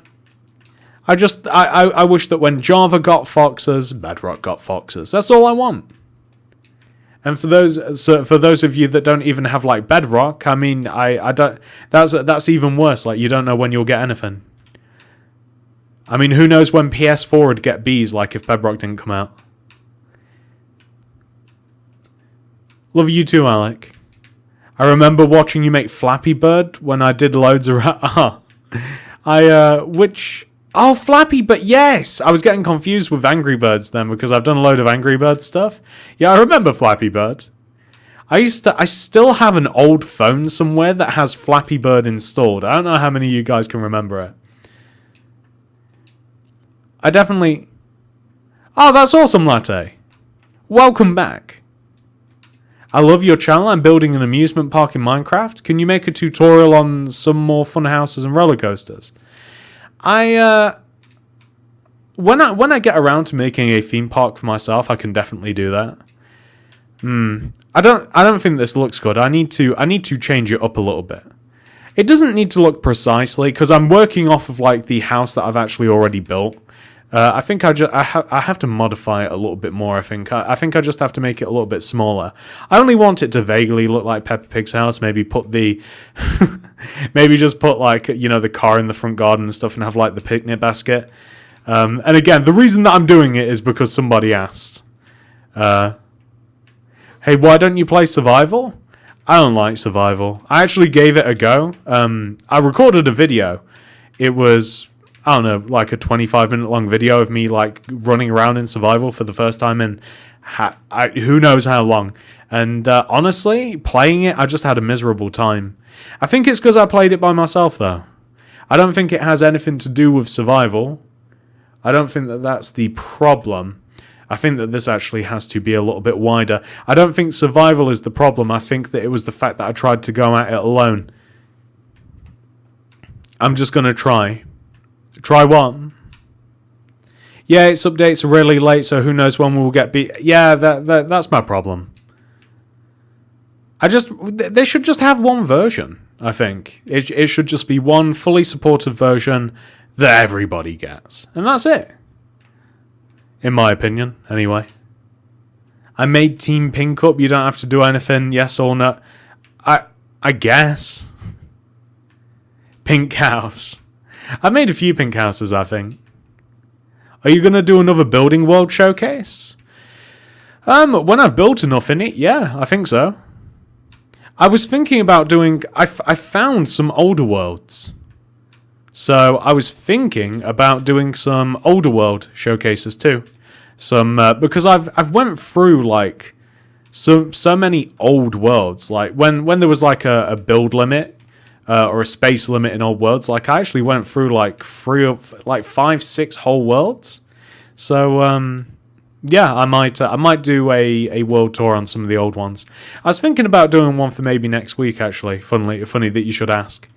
I wish that when Java got foxes, Bedrock got foxes. That's all I want. And for those of you that don't even have like Bedrock, I mean, I don't. That's even worse. Like, you don't know when you'll get anything. I mean, who knows when PS4 would get Bs, like if Bedrock didn't come out. Love you too, Alec. I remember watching you make Flappy Bird when I did loads of... Oh, Flappy Bird, yes! I was getting confused with Angry Birds then, because I've done a load of Angry Birds stuff. Yeah, I remember Flappy Bird. I still have an old phone somewhere that has Flappy Bird installed. I don't know how many of you guys can remember it. I definitely... Oh, that's awesome, Latte. Welcome back. I love your channel. I'm building an amusement park in Minecraft. Can you make a tutorial on some more fun houses and roller coasters? When I get around to making a theme park for myself, I can definitely do that. I don't think this looks good. I need to change it up a little bit. It doesn't need to look precisely, because I'm working off of like the house that I've actually already built. I think I have to modify it a little bit more. I think I just have to make it a little bit smaller. I only want it to vaguely look like Peppa Pig's house. Maybe put the, maybe just put like, you know, the car in the front garden and stuff, and have like the picnic basket. And again, the reason that I'm doing it is because somebody asked. Hey, why don't you play survival? I don't like survival. I actually gave it a go. I recorded a video. It was, I don't know, like a 25-minute long video of me like running around in survival for the first time in who knows how long. And honestly, playing it, I just had a miserable time. I think it's because I played it by myself, though. I don't think it has anything to do with survival. I don't think that that's the problem. I think that this actually has to be a little bit wider. I don't think survival is the problem. I think that it was the fact that I tried to go at it alone. I'm just going to try. Try what? Yeah, its updates are really late, so who knows when we'll get beat. Yeah, that's my problem. They should just have one version, I think. It should just be one fully supported version that everybody gets. And that's it. In my opinion, anyway. I made Team Pink up. You don't have to do anything, yes or no. I guess. Pink House. I've made a few pink houses, I think. Are you going to do another Building World showcase? When I've built enough in it, yeah, I think so. I was thinking about doing... I found some older worlds. So I was thinking about doing some older world showcases too. Because I've went through like so many old worlds. Like when there was like a build limit or a space limit in old worlds, like I actually went through like 5, 6 whole worlds. So yeah, I might do a world tour on some of the old ones. I was thinking about doing one for maybe next week. Actually, funny that you should ask.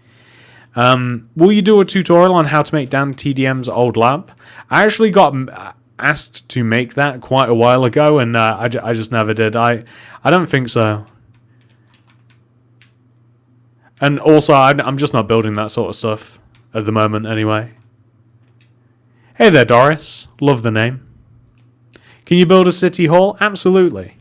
Will you do a tutorial on how to make Dan TDM's old lab? I actually got asked to make that quite a while ago, and I just never did. I don't think so. And also, I'm just not building that sort of stuff at the moment anyway. Hey there, Doris. Love the name. Can you build a city hall? Absolutely.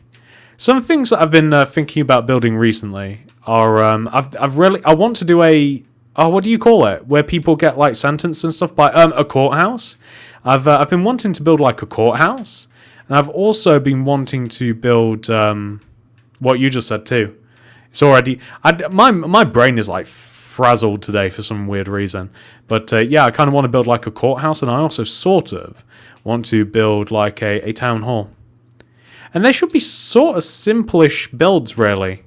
Some things that I've been thinking about building recently are I want to do a... Oh, what do you call it? Where people get like sentenced and stuff by a courthouse. I've been wanting to build like a courthouse, and I've also been wanting to build what you just said too. It's already... my brain is like frazzled today for some weird reason. But yeah, I kind of want to build like a courthouse, and I also sort of want to build like a town hall. And they should be sort of simplish builds, really.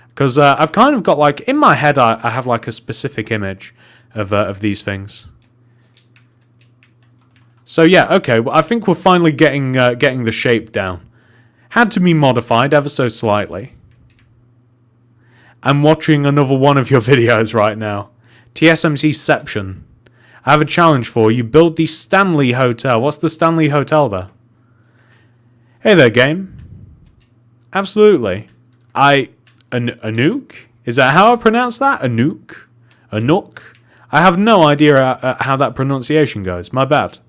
Because I've kind of got like... In my head, I have like a specific image of these things. So yeah, okay, well, I think we're finally getting the shape down. Had to be modified ever so slightly. I'm watching another one of your videos right now. TSMCception. I have a challenge for you. Build the Stanley Hotel. What's the Stanley Hotel there? Hey there, game. Absolutely. Anouk? Is that how I pronounce that? Anouk? Anouk? I have no idea how that pronunciation goes. My bad.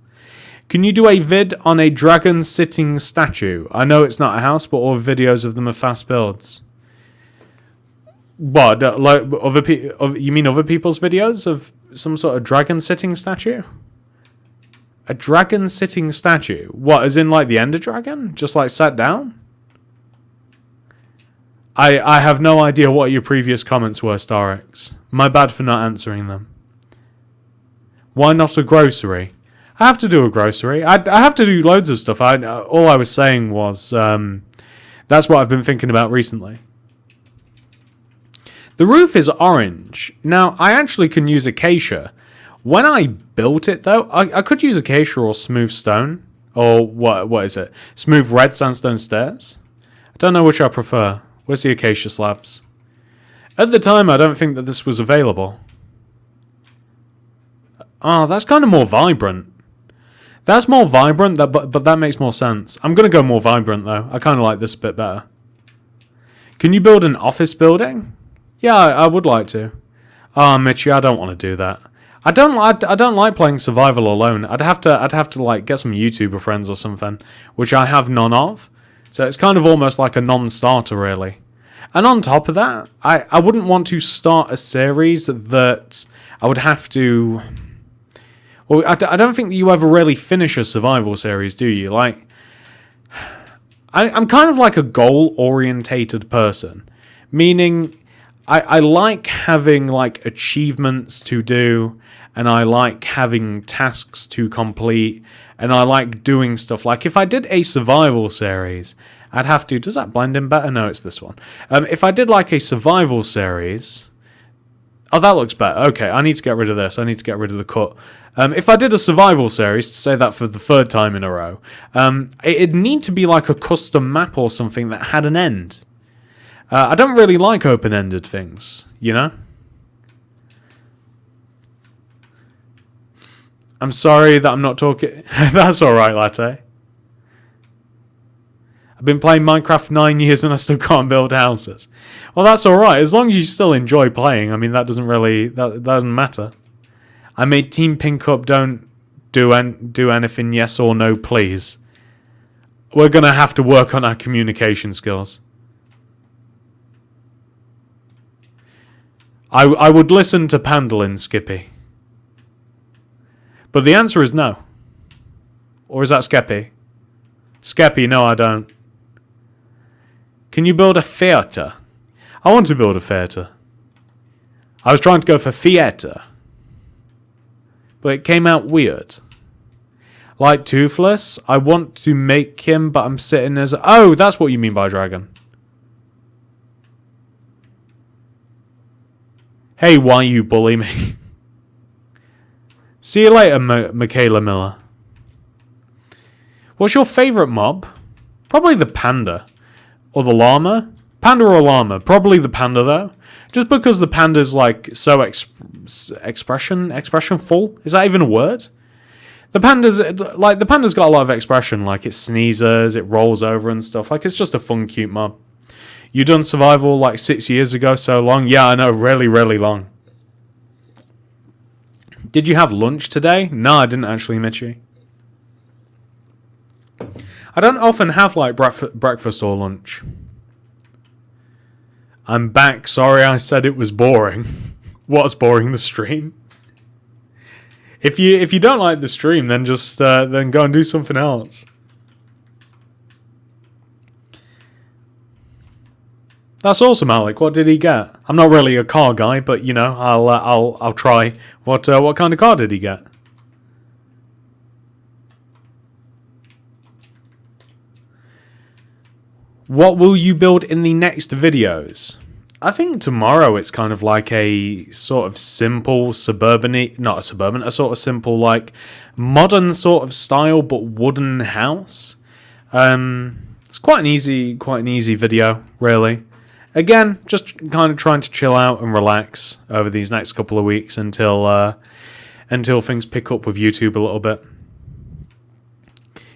Can you do a vid on a dragon sitting statue? I know it's not a house, but all videos of them are fast builds. What? Like you mean other people's videos of some sort of dragon sitting statue? A dragon sitting statue? What, as in like the Ender Dragon? Just like sat down? I have no idea what your previous comments were, Starix. My bad for not answering them. Why not a grocery? I have to do a grocery. I have to do loads of stuff. All I was saying was that's what I've been thinking about recently. The roof is orange. Now, I actually can use acacia. When I built it, though, I could use acacia or smooth stone. Or what is it? Smooth red sandstone stairs? I don't know which I prefer. Where's the acacia slabs? At the time, I don't think that this was available. Oh, that's kind of more vibrant. That's more vibrant, but that makes more sense. I'm going to go more vibrant, though. I kind of like this a bit better. Can you build an office building? Yeah, I would like to. Oh, Mitchie, I don't want to do that. I don't like playing survival alone. I'd have to like get some YouTuber friends or something, which I have none of. So it's kind of almost like a non-starter, really. And on top of that, I wouldn't want to start a series that I would have to... Well, I don't think that you ever really finish a survival series, do you? Like, I'm kind of like a goal-orientated person. Meaning, I like having, like, achievements to do, and I like having tasks to complete, and I like doing stuff. Like, if I did a survival series, I'd have to... Does that blend in better? No, it's this one. If I did, like, a survival series... Oh, that looks better. Okay, I need to get rid of this. I need to get rid of the cut. If I did a survival series, to say that for the third time in a row, it'd need to be like a custom map or something that had an end. I don't really like open-ended things, you know? I'm sorry that I'm not talking... That's alright, Latte. I've been playing Minecraft for 9 years and I still can't build houses. Well, that's alright. As long as you still enjoy playing, I mean, that doesn't really... That doesn't matter. I made Team Pink Up don't do anything, yes or no, please. We're going to have to work on our communication skills. I would listen to Pandolin, Skippy. But the answer is no. Or is that Skeppy? Skeppy, no, I don't. Can you build a theatre? I want to build a theatre. I was trying to go for theatre. But it came out weird. Like Toothless, I want to make him, but I'm sitting as... Oh, that's what you mean by dragon. Hey, why you bully me? See you later, Michaela Miller. What's your favourite mob? Probably the panda. Or the llama? Panda or llama? Probably the panda, though. Just because the panda's, like, so expressionful? Is that even a word? The panda's got a lot of expression. Like, it sneezes, it rolls over and stuff. Like, it's just a fun, cute mob. You done survival, like, 6 years ago, so long? Yeah, I know, really, really long. Did you have lunch today? No, I didn't actually, Mitchie. I don't often have, like, breakfast or lunch. I'm back. Sorry I said it was boring. What's boring? The stream? If you don't like the stream, then just then go and do something else. That's awesome, Alec. What did he get? I'm not really a car guy, but you know, I'll try. What kind of car did he get? What will you build in the next videos? I think tomorrow it's kind of like a sort of simple not a suburban, a sort of simple like modern sort of style but wooden house. It's quite an easy video, really. Again, just kind of trying to chill out and relax over these next couple of weeks until things pick up with YouTube a little bit.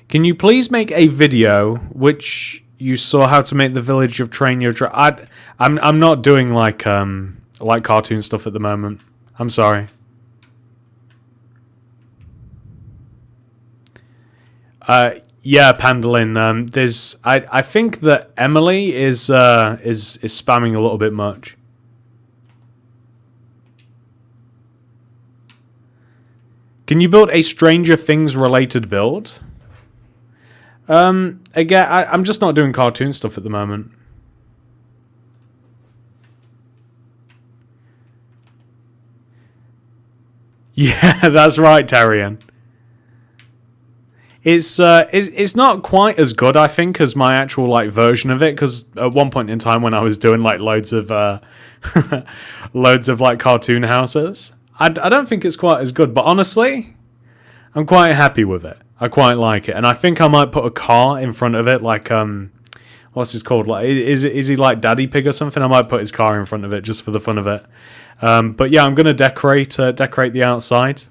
Can you please make a video which you saw how to make the village of Train Your I'm not doing like cartoon stuff at the moment. I'm sorry. Yeah, Pandalin. There's I think that Emily is spamming a little bit much. Can you build a Stranger Things related build? Again, I'm just not doing cartoon stuff at the moment. Yeah, that's right, Terrian. It's not quite as good, I think, as my actual like version of it, because at one point in time when I was doing like loads of like cartoon houses, I don't think it's quite as good. But honestly, I'm quite happy with it. I quite like it, and I think I might put a car in front of it, like what's his called? Like, is he like Daddy Pig or something? I might put his car in front of it just for the fun of it. But yeah, I'm gonna decorate the outside.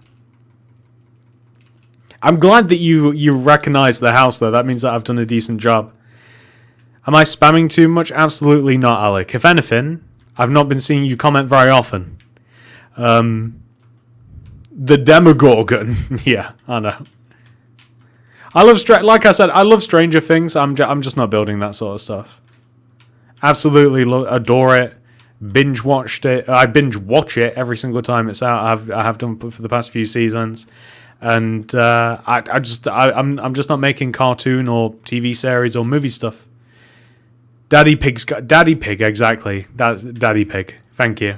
I'm glad that you recognize the house, though. That means that I've done a decent job. Am I spamming too much? Absolutely not, Alec. If anything, I've not been seeing you comment very often. The Demogorgon. Yeah, I know. I love like I said, I love Stranger Things. I'm just not building that sort of stuff. Absolutely adore it. Binge watched it. I binge watch it every single time it's out. I have done for the past few seasons. And I'm just not making cartoon or TV series or movie stuff. Daddy Pig, exactly. That's Daddy Pig. Thank you.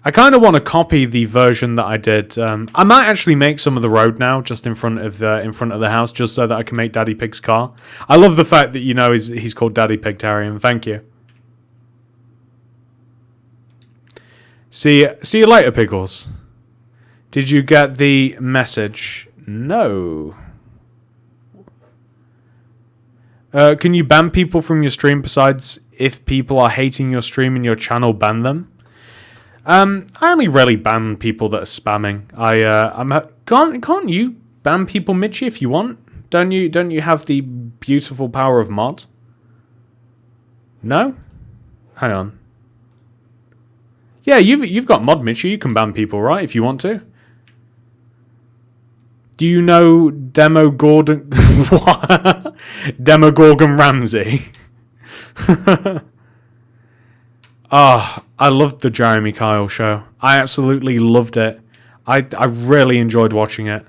I kind of want to copy the version that I did. I might actually make some of the road now, just in front of the house, just so that I can make Daddy Pig's car. I love the fact that he's called Daddy Pig Terrian. Thank you. See you later, Pickles. Did you get the message? No. Can you ban people from your stream besides if people are hating your stream and your channel, ban them? I only really ban people that are spamming. Can't you ban people, Mitchie, if you want? Don't you have the beautiful power of mod? No? Hang on. Yeah, you've got mod, Mitchie. You can ban people, right, if you want to. Do you know Demogorgon? What? Demogorgon Ramsey? I loved the Jeremy Kyle show. I absolutely loved it. I really enjoyed watching it.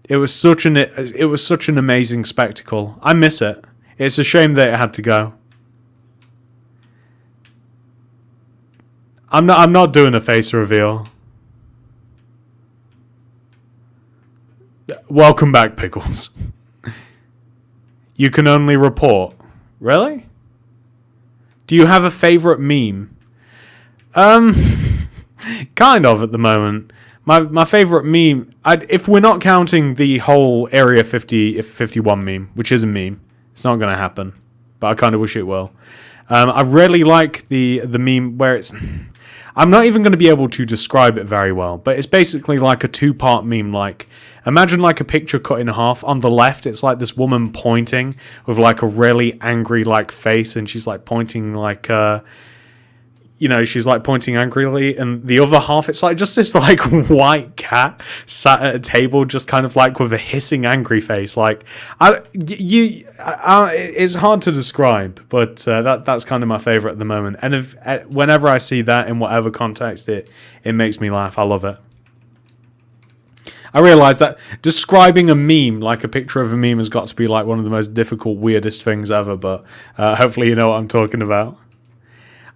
It was such an amazing spectacle. I miss it. It's a shame that it had to go. I'm not doing a face reveal. Welcome back, Pickles. You can only report. Really? Do you have a favourite meme? Kind of at the moment. My favourite meme, if we're not counting the whole Area 51 meme, which is a meme, it's not going to happen, but I kind of wish it will. I really like the meme where it's... I'm not even going to be able to describe it very well, but it's basically like a two-part meme. Like, imagine like a picture cut in half. On the left, it's like this woman pointing with like a really angry like face, and she's like pointing like, she's like pointing angrily. And the other half, it's like just this like white cat sat at a table, just kind of like with a hissing angry face. Like, it's hard to describe, but that's kind of my favorite at the moment. And whenever I see that in whatever context, it makes me laugh. I love it. I realize that describing a meme, like a picture of a meme, has got to be like one of the most difficult, weirdest things ever, but hopefully you know what I'm talking about.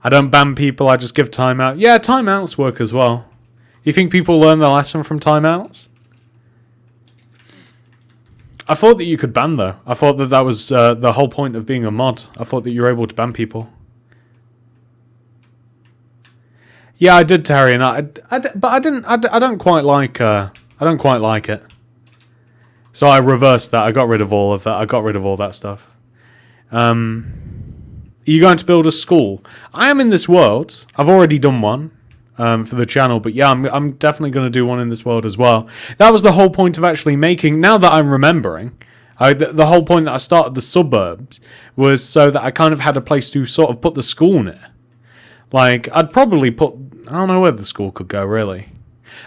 I don't ban people, I just give timeout. Yeah, timeouts work as well. You think people learn their lesson from timeouts? I thought that you could ban, though. I thought that that was the whole point of being a mod. I thought that you were able to ban people. Yeah, I did, Terry, and but I didn't. I don't quite like. I don't quite like it. So I reversed that. I got rid of all of that. I got rid of all that stuff. Are you going to build a school? I am in this world. I've already done one for the channel, but yeah, I'm definitely going to do one in this world as well. That was the whole point of actually making. Now that I'm remembering, the whole point that I started the suburbs was so that I kind of had a place to sort of put the school near. Like, I'd probably put... I don't know where the school could go, really.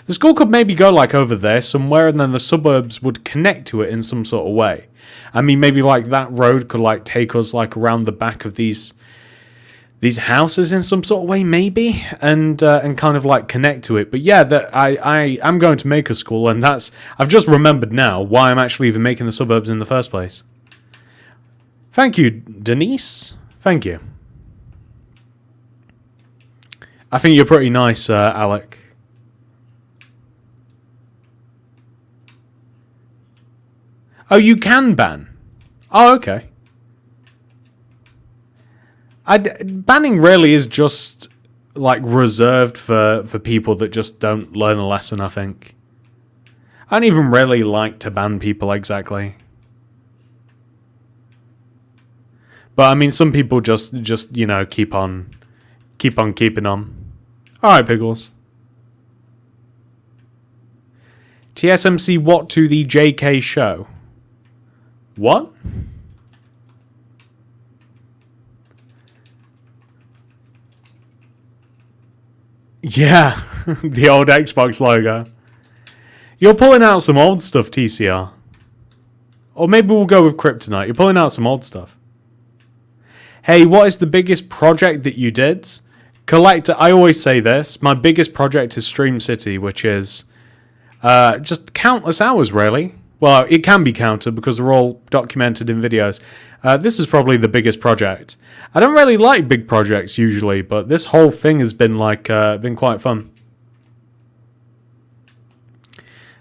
The school could maybe go, like, over there somewhere, and then the suburbs would connect to it in some sort of way. I mean, maybe, like, that road could, like, take us, like, around the back of these houses in some sort of way, maybe, and kind of, like, connect to it. But, yeah, I am going to make a school, and that's... I've just remembered now why I'm actually even making the suburbs in the first place. Thank you, Denise. Thank you. I think you're pretty nice, Alec. Oh, you can ban? Oh, okay. Banning really is just, like, reserved for people that just don't learn a lesson, I think. I don't even really like to ban people, exactly. But, I mean, some people just you know, keep on keeping on. Alright, Pickles. TSMC what to the JK show? What? Yeah, the old Xbox logo. You're pulling out some old stuff, TCR. Or maybe we'll go with Kryptonite. You're pulling out some old stuff. Hey, what is the biggest project that you did? Collector, I always say this. My biggest project is Stream City, which is just countless hours, really. Well, it can be counted because they're all documented in videos. This is probably the biggest project. I don't really like big projects usually, but this whole thing has been like been quite fun.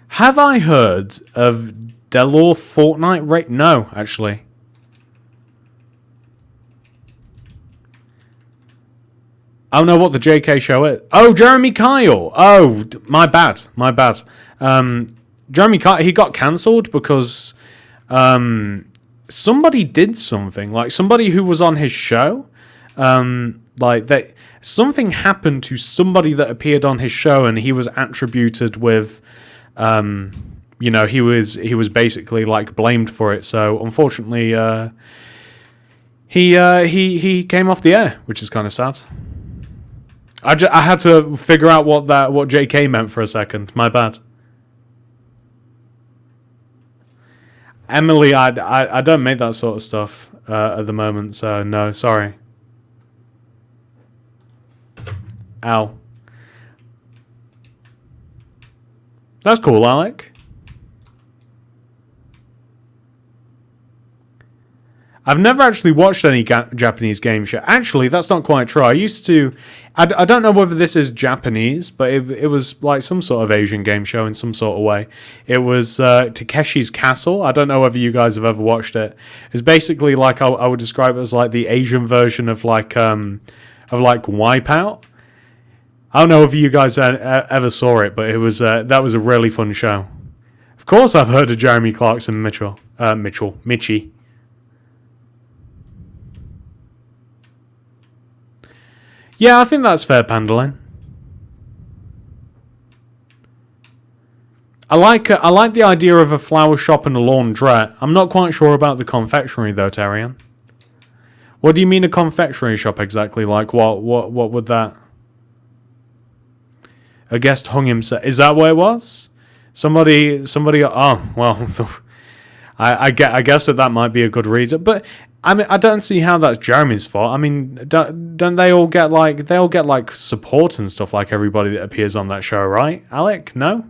Have I heard of Delor Fortnite? Right? No, actually. I don't know what the JK show is. Oh, Jeremy Kyle. Oh, my bad. My bad. Jeremy Kyle, he got cancelled because somebody did something. Like, somebody who was on his show. Like, that something happened to somebody that appeared on his show, and he was attributed with... you know, he was basically, like, blamed for it. So, unfortunately, he came off the air, which is kind of sad. I had to figure out what JK meant for a second. My bad. Emily, I don't make that sort of stuff at the moment, so no, sorry. Ow. That's cool, Alec. I've never actually watched any Japanese game show. Actually, that's not quite true. I used to... I don't know whether this is Japanese, but it was like some sort of Asian game show in some sort of way. It was Takeshi's Castle. I don't know whether you guys have ever watched it. It's basically like... I would describe it as like the Asian version of like Wipeout. I don't know if you guys ever saw it, but it was that was a really fun show. Of course I've heard of Jeremy Clarkson Mitchie. Yeah, I think that's fair, Pandolin. I like the idea of a flower shop and a laundrette. I'm not quite sure about the confectionery though, Terrian. What do you mean a confectionery shop exactly? Like what would that? A guest hung himself. Is that what it was? Somebody. Oh well, I guess that might be a good reason, but. I mean, I don't see how that's Jeremy's fault. I mean, don't they all get like support and stuff like everybody that appears on that show, right? Alec, no?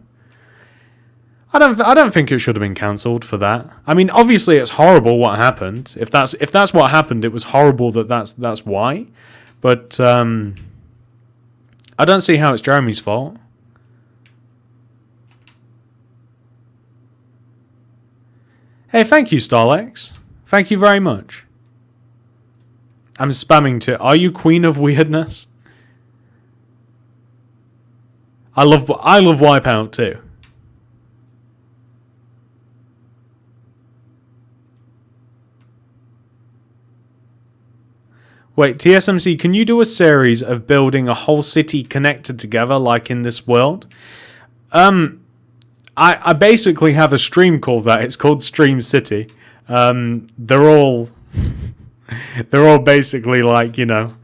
I don't think it should have been cancelled for that. I mean, obviously it's horrible what happened. If that's what happened, it was horrible that's why. But I don't see how it's Jeremy's fault. Hey, thank you, Starlex. Thank you very much. I'm spamming to. Are you Queen of Weirdness? I love Wipeout too. Wait, TSMC, can you do a series of building a whole city connected together like in this world? I basically have a stream called that. It's called Stream City. They're all basically like, you know,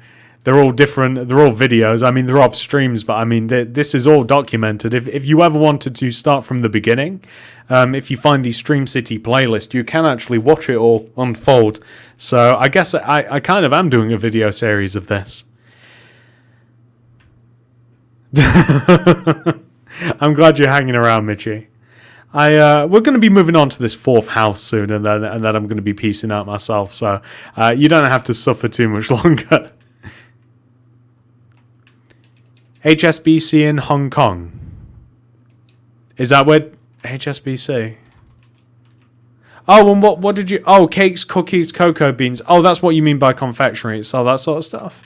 they're all different. They're all videos. I mean, they're off streams, but I mean, this is all documented. If you ever wanted to start from the beginning, if you find the Stream City playlist, you can actually watch it all unfold. So I guess I kind of am doing a video series of this. I'm glad you're hanging around, Mitchie. We're going to be moving on to this fourth house soon, and then I'm going to be piecing out myself. So you don't have to suffer too much longer. HSBC in Hong Kong. Is that where HSBC? Oh, and what did you? Oh, cakes, cookies, cocoa beans. Oh, that's what you mean by confectionery. So that sort of stuff.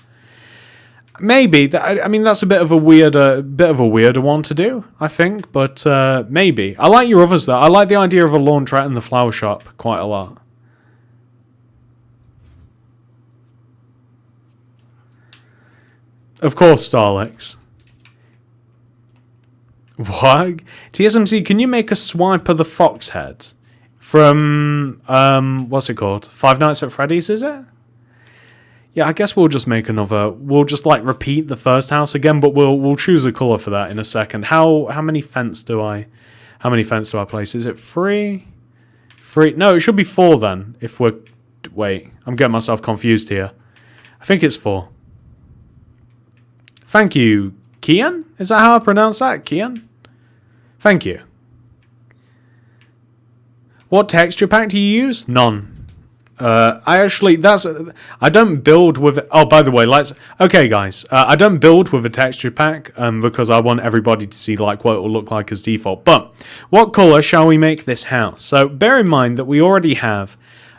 Maybe. I mean, that's a bit of a weirder one to do, I think. But maybe. I like your others though. I like the idea of a laundrette in the flower shop quite a lot. Of course, Starlex. What? TSMC, can you make a swipe of the fox head from what's it called? Five Nights at Freddy's, is it? Yeah, I guess we'll just make another. We'll just like repeat the first house again, but we'll choose a color for that in a second. How many fence do I place? Is it 3? 3? No, it should be 4 then. If we're wait, I'm getting myself confused here. I think it's 4. Thank you, Kian? Is that how I pronounce that? Kian? Thank you. What texture pack do you use? None. I don't build with. Oh, by the way, okay, guys. I don't build with a texture pack because I want everybody to see like what it will look like as default. But what color shall we make this house? So bear in mind that we already have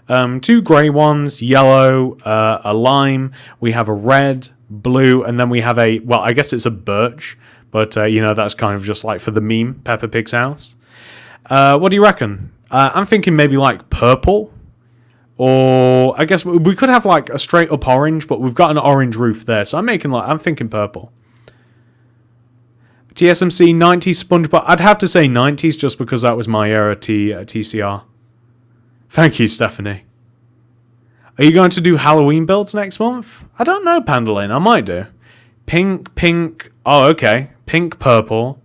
2 grey ones, yellow, a lime. We have a red, blue, and then we have a. Well, I guess it's a birch, but you know that's kind of just like for the meme Peppa Pig's house. What do you reckon? I'm thinking maybe like purple. Or I guess we could have like a straight up orange, but we've got an orange roof there. So I'm thinking purple. TSMC 90s SpongeBob. I'd have to say 90s just because that was my era TCR. Thank you, Stephanie. Are you going to do Halloween builds next month? I don't know, Pandalane. I might do. Pink. Oh, okay. Pink, purple.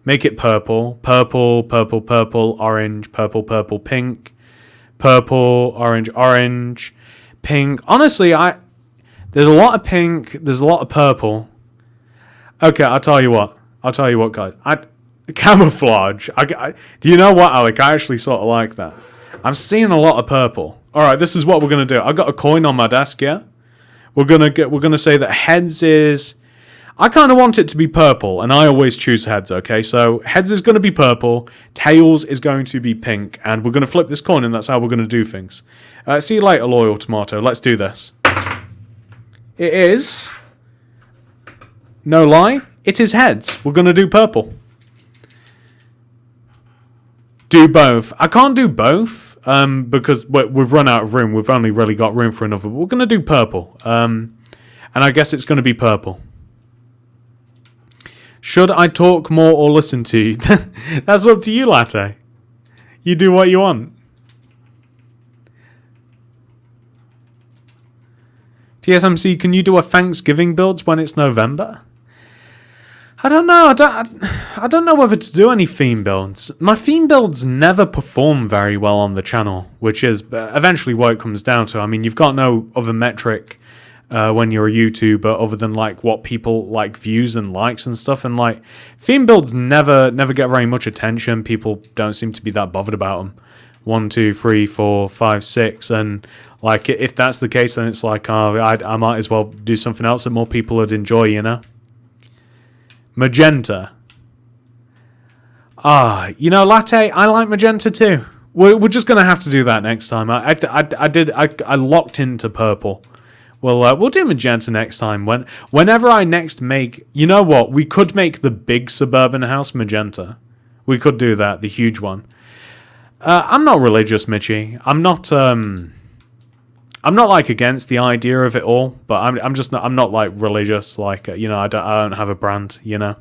Make it purple. Purple, purple, purple, orange, purple, purple, pink. Purple, orange, pink. Honestly, there's a lot of pink. There's a lot of purple. Okay, I'll tell you what, guys. Camouflage. Do you know what, Alec? I actually sort of like that. I'm seeing a lot of purple. All right, this is what we're gonna do. I got a coin on my desk. Yeah, we're gonna say that heads is. I kind of want it to be purple, and I always choose heads, okay? So heads is going to be purple, tails is going to be pink, and we're going to flip this coin, and that's how we're going to do things. See you later, Loyal Tomato. Let's do this. It is... No lie, it is heads. We're going to do purple. Do both. I can't do both, because we've run out of room. We've only really got room for another. But we're going to do purple. And I guess it's going to be purple. Should I talk more or listen to you? That's up to you, Latte. You do what you want. TSMC, can you do a Thanksgiving builds when it's November? I don't know. I don't know whether to do any theme builds. My theme builds never perform very well on the channel, which is eventually what it comes down to. I mean, you've got no other metric when you're a YouTuber, other than like what people like views and likes and stuff. And like theme builds never get very much attention. People don't seem to be that bothered about them. 1, 2, 3, 4, 5, 6, and like if that's the case, then it's like I might as well do something else that more people would enjoy, you know. Magenta. Latte. I like magenta too. We're just gonna have to do that next time. I locked into purple. We'll do magenta next time. Whenever I next make, you know what? We could make the big suburban house magenta. We could do that, the huge one. I'm not religious, Mitchie. I'm not like against the idea of it all, but I'm not like religious. Like I don't have a brand. You know.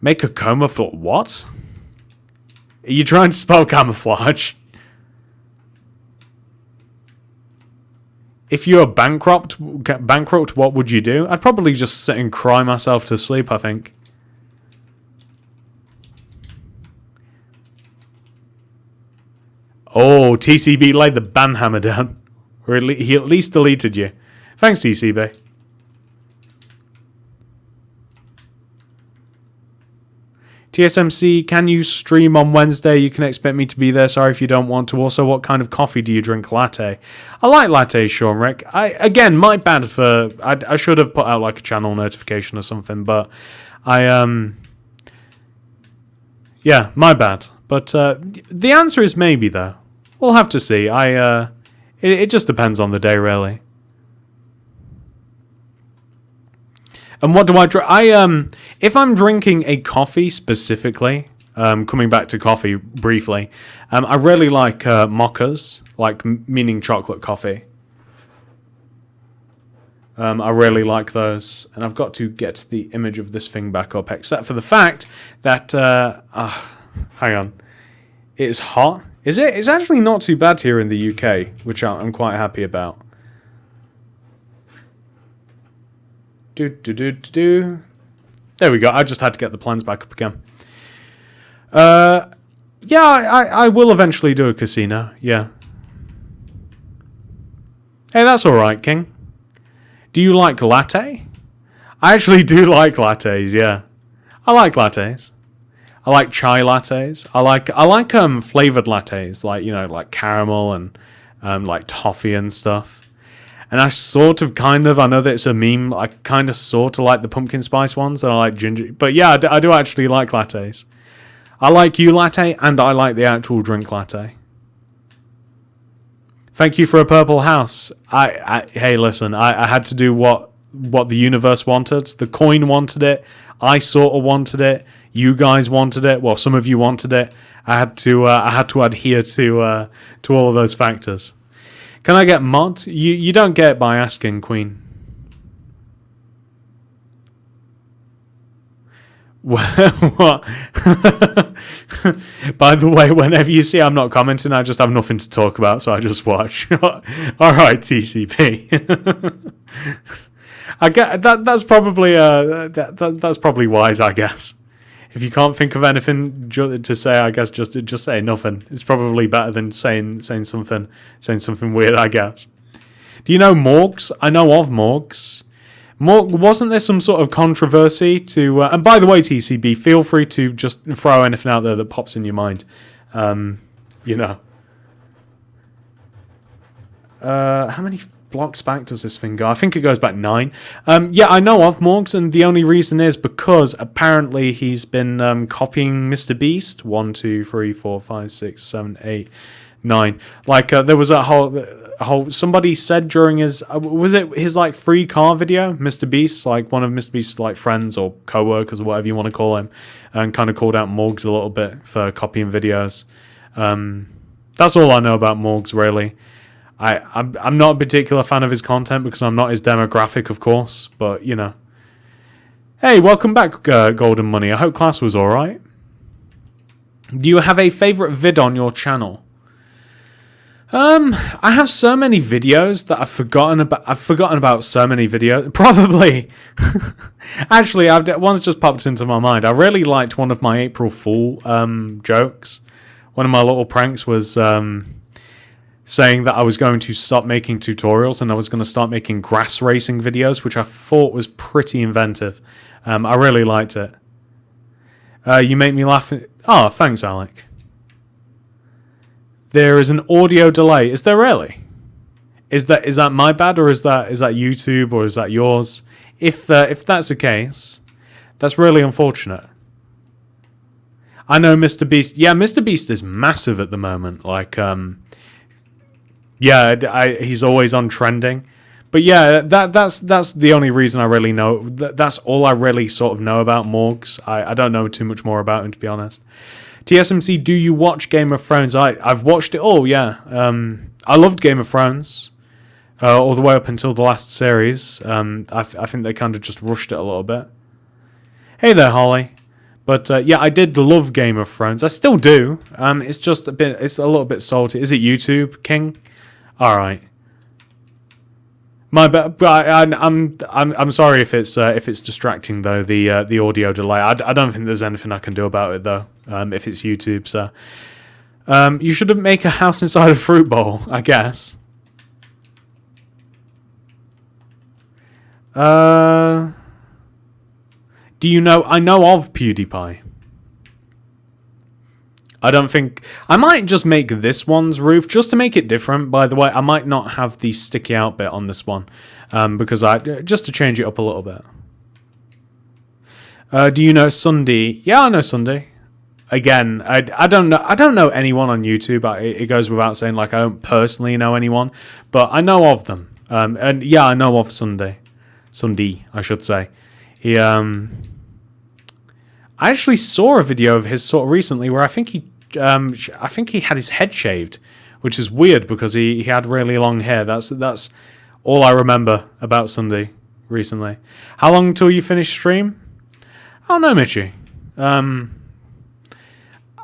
Make a coma for what? Are you trying to spell camouflage? If you were bankrupt, what would you do? I'd probably just sit and cry myself to sleep, I think. Oh, TCB laid the ban hammer down. Or he at least deleted you. Thanks, TCB. TSMC, can you stream on Wednesday? You can expect me to be there. Sorry if you don't want to. Also, what kind of coffee do you drink? Latte. I like lattes, Sean Rick. My bad for... I should have put out like a channel notification or something, but yeah, my bad. But the answer is maybe, though. We'll have to see. It just depends on the day, really. And what do I drink? If I'm drinking a coffee specifically, coming back to coffee briefly, I really like mochas, like meaning chocolate coffee. I really like those, and I've got to get the image of this thing back up, except for the fact that hang on, it's hot. Is it? It's actually not too bad here in the UK, which I'm quite happy about. There we go. I just had to get the plans back up again. Yeah, I will eventually do a casino. Yeah. Hey, that's all right, King. Do you like latte? I actually do like lattes. Yeah, I like lattes. I like chai lattes. I like flavored lattes, like like caramel and like toffee and stuff. And I sort of, I know that it's a meme, I kind of sort of like the pumpkin spice ones, and I like ginger. But yeah, I do actually like lattes. I like you latte, and I like the actual drink latte. Thank you for a purple house. Hey, listen, I had to do what the universe wanted. The coin wanted it. I sort of wanted it. You guys wanted it. Well, some of you wanted it. I had to adhere to all of those factors. Can I get mod? You don't get it by asking, Queen. What? By the way, whenever you see I'm not commenting, I just have nothing to talk about, so I just watch. All right, TCP. I get that's probably that's probably wise, I guess. If you can't think of anything to say, I guess just say nothing. It's probably better than saying something weird, I guess. Do you know Morgs? I know of Morgs. Wasn't there some sort of controversy to... and by the way, TCB, feel free to just throw anything out there that pops in your mind. How many blocks back does this thing go? I think it goes back 9. Yeah, I know of Morgs, and the only reason is because apparently he's been copying Mr. Beast. 1, 2, 3, 4, 5, 6, 7, 8, 9. Like, there was a whole... Somebody said during his... was it his, like, free car video? Mr. Beast, like, one of Mr. Beast's, like, friends or co-workers or whatever you want to call him, and kind of called out Morgs a little bit for copying videos. That's all I know about Morgs, really. I'm not a particular fan of his content because I'm not his demographic, of course, but, Hey, welcome back, Golden Money. I hope class was alright. Do you have a favourite vid on your channel? I have so many videos that I've forgotten about so many videos. Probably. Actually, one's just popped into my mind. I really liked one of my April Fool jokes. One of my little pranks was... saying that I was going to stop making tutorials and I was going to start making grass racing videos, which I thought was pretty inventive. I really liked it. You make me laugh. Oh, thanks, Alec. There is an audio delay. Is there really? Is that my bad, or is that YouTube, or is that yours? If that's the case, that's really unfortunate. I know Mr. Beast. Yeah, Mr. Beast is massive at the moment. Like, yeah, he's always on trending. But yeah, that's the only reason I really know. That's all I really sort of know about Morgs. I don't know too much more about him, to be honest. TSMC, do you watch Game of Thrones? I've watched it all, yeah. I loved Game of Thrones, all the way up until the last series. I think they kind of just rushed it a little bit. Hey there, Holly. But yeah, I did love Game of Thrones. I still do. It's just it's a little bit salty. Is it YouTube, King? All right. My bad. I'm sorry if it's distracting though. The audio delay. I don't think there's anything I can do about it though. If it's YouTube, so you should make a house inside a fruit bowl, I guess. Do you know? I know of PewDiePie. I don't think... I might just make this one's roof, just to make it different, by the way. I might not have the sticky out bit on this one, because just to change it up a little bit. Do you know Sunday? Yeah, I know Sunday. Again, I don't know anyone on YouTube. It goes without saying, like, I don't personally know anyone, but I know of them. And yeah, I know of Sunday. Sunday, I should say. He, I actually saw a video of his sort of recently where I think he had his head shaved, which is weird because he had really long hair. That's all I remember about Sunday recently. How long until you finish stream? I don't know, Mitchie.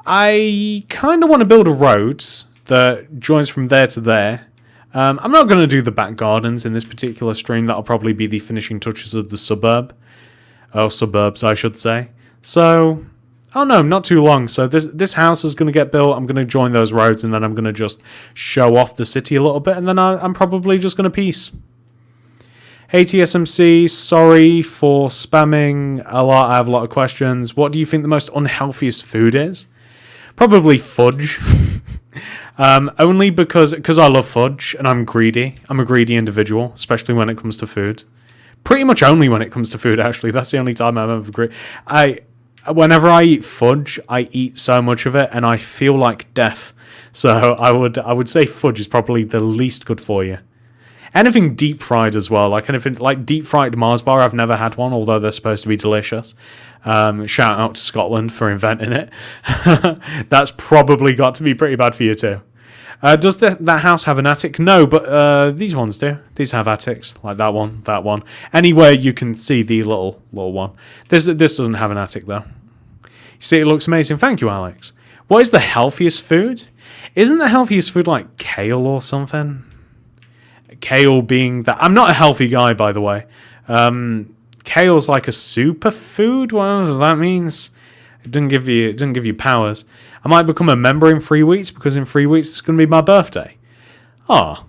I kind of want to build a road that joins from there to there. I'm not going to do the back gardens in this particular stream. That'll probably be the finishing touches of the suburb. Or suburbs, I should say. So, oh no, not too long. So this house is going to get built. I'm going to join those roads, and then I'm going to just show off the city a little bit, and then I'm probably just going to peace. Hey TSMC, sorry for spamming a lot. I have a lot of questions. What do you think the most unhealthiest food is? Probably fudge. Only because I love fudge, and I'm greedy. I'm a greedy individual, especially when it comes to food. Pretty much only when it comes to food, actually. That's the only time I'm ever greedy. Whenever I eat fudge, I eat so much of it, and I feel like death. So I would say fudge is probably the least good for you. Anything deep fried as well, like anything like deep fried Mars bar. I've never had one, although they're supposed to be delicious. Shout out to Scotland for inventing it. That's probably got to be pretty bad for you too. Does that house have an attic? No, but these ones do. These have attics, like that one. Anywhere you can see the little one. This doesn't have an attic, though. You see, it looks amazing. Thank you, Alex. What is the healthiest food? Isn't the healthiest food like kale or something? Kale being that... I'm not a healthy guy, by the way. Kale's like a superfood? Whatever that means. It doesn't give you powers. I might become a member in 3 weeks because in 3 weeks it's going to be my birthday. Oh,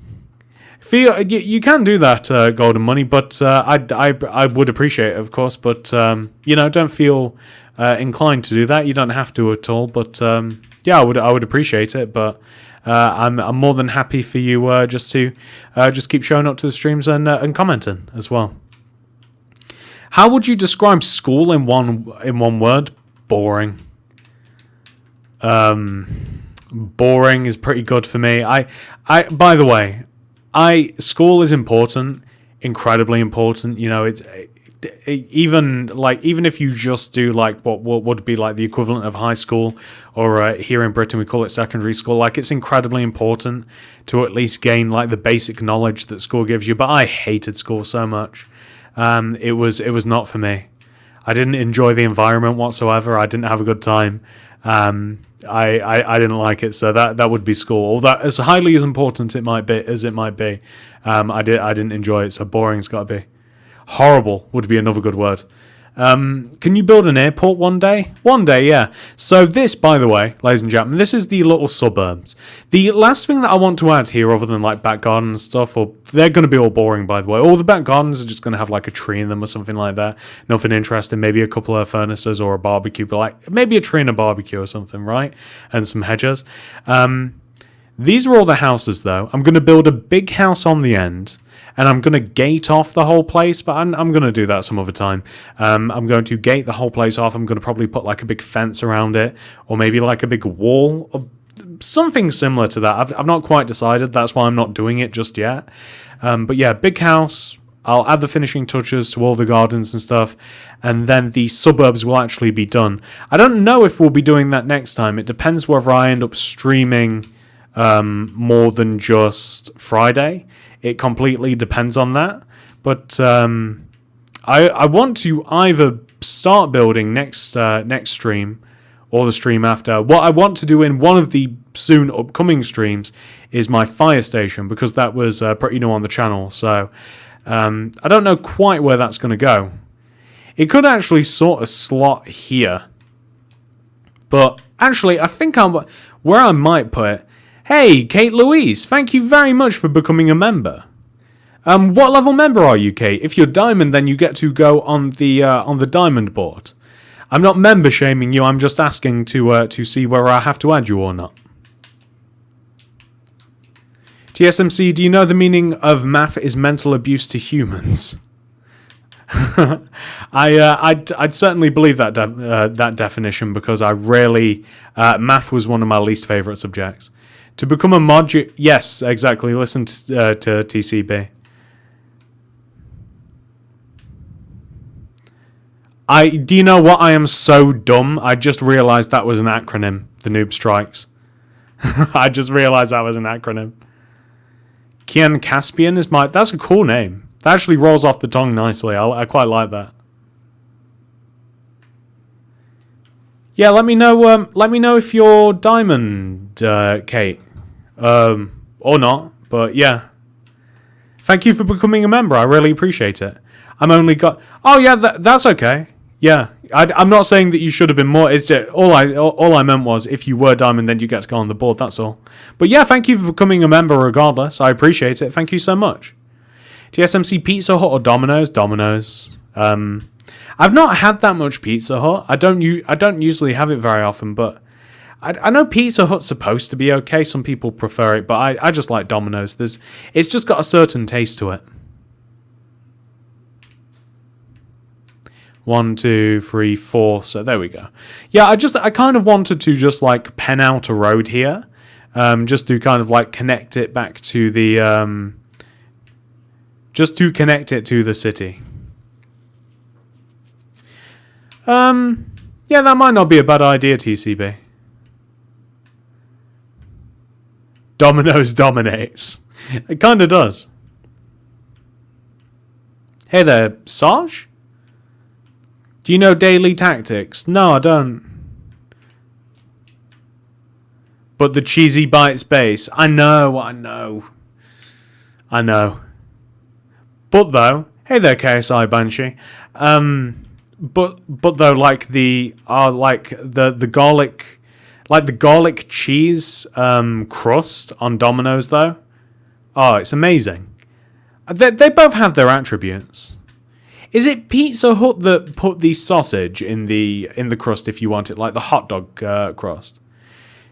you can do that, Golden Money, but I would appreciate it, of course. But don't feel inclined to do that. You don't have to at all. But yeah, I would appreciate it. But I'm more than happy for you just to keep showing up to the streams and commenting as well. How would you describe school in one word? Boring. Boring is pretty good for me. By the way, school is important, incredibly important. You know, even if you just do like what would be like the equivalent of high school, or here in Britain we call it secondary school. Like, it's incredibly important to at least gain like the basic knowledge that school gives you. But I hated school so much. It was not for me. I didn't enjoy the environment whatsoever. I didn't have a good time. I didn't like it, so that would be school. Although as highly as important it might be, I didn't enjoy it. So boring's got to be. Horrible would be another good word. Can you build an airport one day? One day, yeah. So this, by the way, ladies and gentlemen, this is the little suburbs. The last thing that I want to add here, other than like back gardens and stuff, or they're going to be all boring, by the way. All the back gardens are just going to have like a tree in them or something like that. Nothing interesting. Maybe a couple of furnaces or a barbecue, but like maybe a tree and a barbecue or something, right? And some hedges. These are all the houses, though. I'm going to build a big house on the end, and I'm going to gate off the whole place, but I'm going to do that some other time. I'm going to gate the whole place off. I'm going to probably put like a big fence around it, or maybe like a big wall, or something similar to that. I've not quite decided. That's why I'm not doing it just yet. But yeah, big house. I'll add the finishing touches to all the gardens and stuff, and then the suburbs will actually be done. I don't know if we'll be doing that next time. It depends whether I end up streaming more than just Friday. It completely depends on that. But I want to either start building next stream or the stream after. What I want to do in one of the soon upcoming streams is my fire station, because that was pretty new on the channel. So I don't know quite where that's going to go. It could actually sort of slot here. But actually, I think where I might put it. Hey, Kate Louise, thank you very much for becoming a member. What level member are you, Kate? If you're diamond, then you get to go on the diamond board. I'm not member shaming you. I'm just asking to see whether I have to add you or not. TSMC, do you know the meaning of math is mental abuse to humans? I'd certainly believe that that definition, because I really math was one of my least favorite subjects. To become a mod, yes, exactly. Listen to TCB. Do you know what? I am so dumb. I just realised that was an acronym. The Noob Strikes. I just realised that was an acronym. Kian Caspian is my. That's a cool name. That actually rolls off the tongue nicely. I quite like that. Yeah, let me know. Let me know if you're diamond, Kate, or not. But yeah, thank you for becoming a member. I really appreciate it. I'm only got. Oh yeah, that's okay. Yeah, I'm not saying that you should have been more. It's just all I meant was if you were diamond, then you get to go on the board. That's all. But yeah, thank you for becoming a member. Regardless, I appreciate it. Thank you so much. TSMC Pizza Hut or Domino's? Domino's. I've not had that much Pizza Hut. I don't usually have it very often, but I know Pizza Hut's supposed to be okay. Some people prefer it, but I just like Domino's. It's just got a certain taste to it. 1, 2, 3, 4. So there we go. Yeah, I kind of wanted to just like pen out a road here, just to kind of like connect it back to the, just to connect it to the city. Yeah, that might not be a bad idea, TCB. Domino's dominates. It kind of does. Hey there, Sarge? Do you know Daily Tactics? No, I don't. But the cheesy bites base. I know. But though, hey there, KSI Banshee. But though, like the garlic, like the garlic cheese crust on Domino's though. Oh, it's amazing. They both have their attributes. Is it Pizza Hut that put the sausage in the crust if you want it, like the hot dog crust?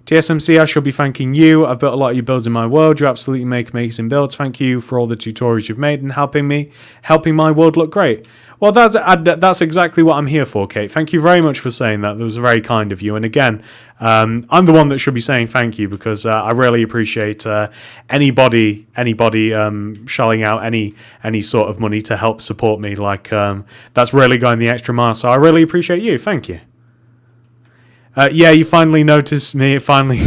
TSMC, I shall be thanking you. I've built a lot of your builds in my world. You absolutely make amazing builds. Thank you for all the tutorials you've made and helping my world look great. Well, that's exactly what I'm here for, Kate. Thank you very much for saying that. That was very kind of you. And again, I'm the one that should be saying thank you, because I really appreciate anybody shelling out any sort of money to help support me. Like that's really going the extra mile. So I really appreciate you. Thank you. Yeah, you finally noticed me. Finally,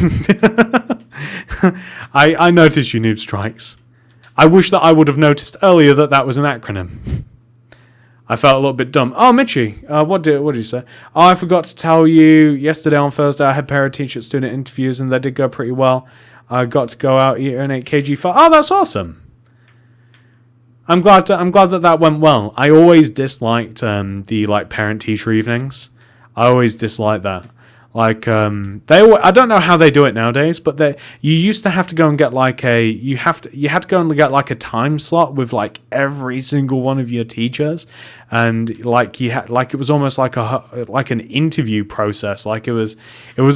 I noticed you, Noob Strikes. I wish that I would have noticed earlier that was an acronym. I felt a little bit dumb. Oh, Mitchie, what did you say? Oh, I forgot to tell you, yesterday on Thursday I had parent-teacher student interviews and they did go pretty well. I got to go out, eat an 8 kg fat. Oh, that's awesome. I'm glad that that went well. I always disliked the like parent teacher evenings. I always disliked that. Like I don't know how they do it nowadays, but you used to have to go and get like you had to go and get like a time slot with like every single one of your teachers, and like you had like it was almost like an interview process. Like it was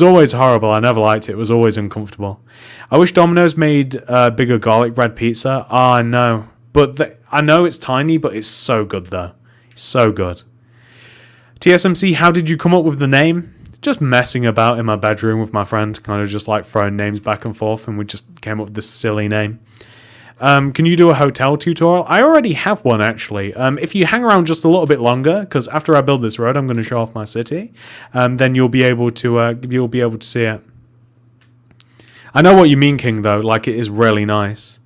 always horrible. I never liked it. It was always uncomfortable. I wish Domino's made bigger garlic bread pizza. Ah, no, but I know it's tiny, but it's so good though. So good. TSMC, how did you come up with the name? Just messing about in my bedroom with my friend, kind of just like throwing names back and forth, and we just came up with this silly name. Can you do a hotel tutorial? I already have one, actually. If you hang around just a little bit longer, because after I build this road, I'm going to show off my city, then you'll be able to see it. I know what you mean, King, though. Like, it is really nice.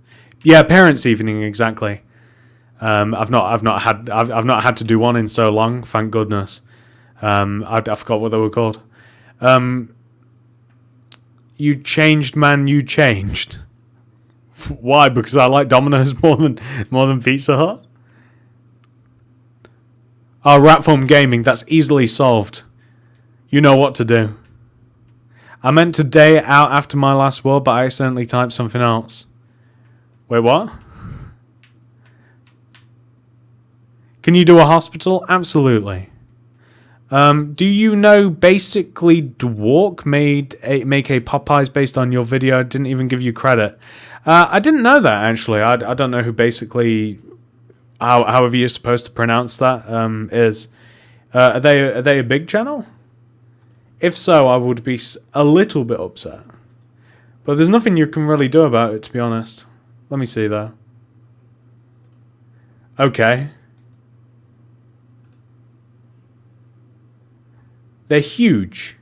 Yeah, parents' evening, exactly. I've not had to do one in so long, thank goodness. I forgot what they were called. You changed, man. You changed. Why? Because I like Domino's more than Pizza Hut. Oh, Ratform Gaming. That's easily solved. You know what to do. I meant to day it out after my last word, but I accidentally typed something else. Wait, what? Can you do a hospital? Absolutely. Do you know basically Dwark make a Popeyes based on your video? I didn't even give you credit. I didn't know that, actually. I don't know who basically, however you're supposed to pronounce that, is. Are they a big channel? If so, I would be a little bit upset. But there's nothing you can really do about it, to be honest. Let me see, though. Okay. They're huge.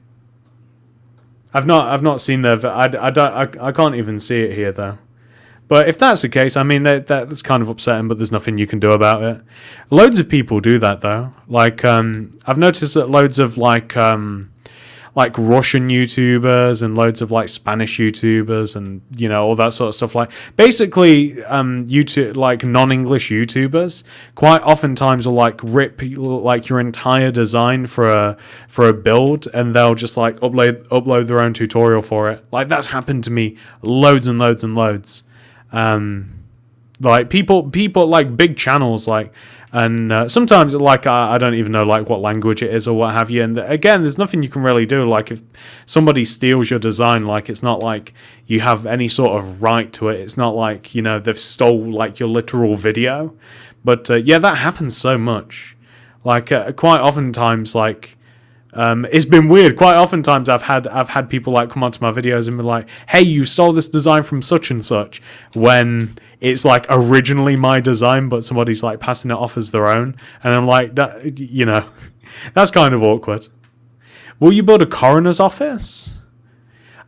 I've not seen their. I can't even see it here though. But if that's the case, I mean that's kind of upsetting. But there's nothing you can do about it. Loads of people do that though. Like I've noticed that loads of like Russian YouTubers and loads of like Spanish YouTubers and you know all that sort of stuff. Like basically YouTube like non-English YouTubers quite oftentimes will like rip like your entire design for a build and they'll just like upload their own tutorial for it. Like that's happened to me loads and loads and loads. Like people like big channels like. And sometimes, like, I don't even know, like, what language it is or what have you. And again, there's nothing you can really do. Like, if somebody steals your design, like, it's not like you have any sort of right to it. It's not like, you know, they've stole, like, your literal video. But, yeah, that happens so much. Like, quite oftentimes, like... it's been weird. Quite oftentimes I've had people like come onto my videos and be like, hey, you stole this design from such and such, when it's like originally my design but somebody's like passing it off as their own, and I'm like, that, you know, that's kind of awkward. Will you build a coroner's office?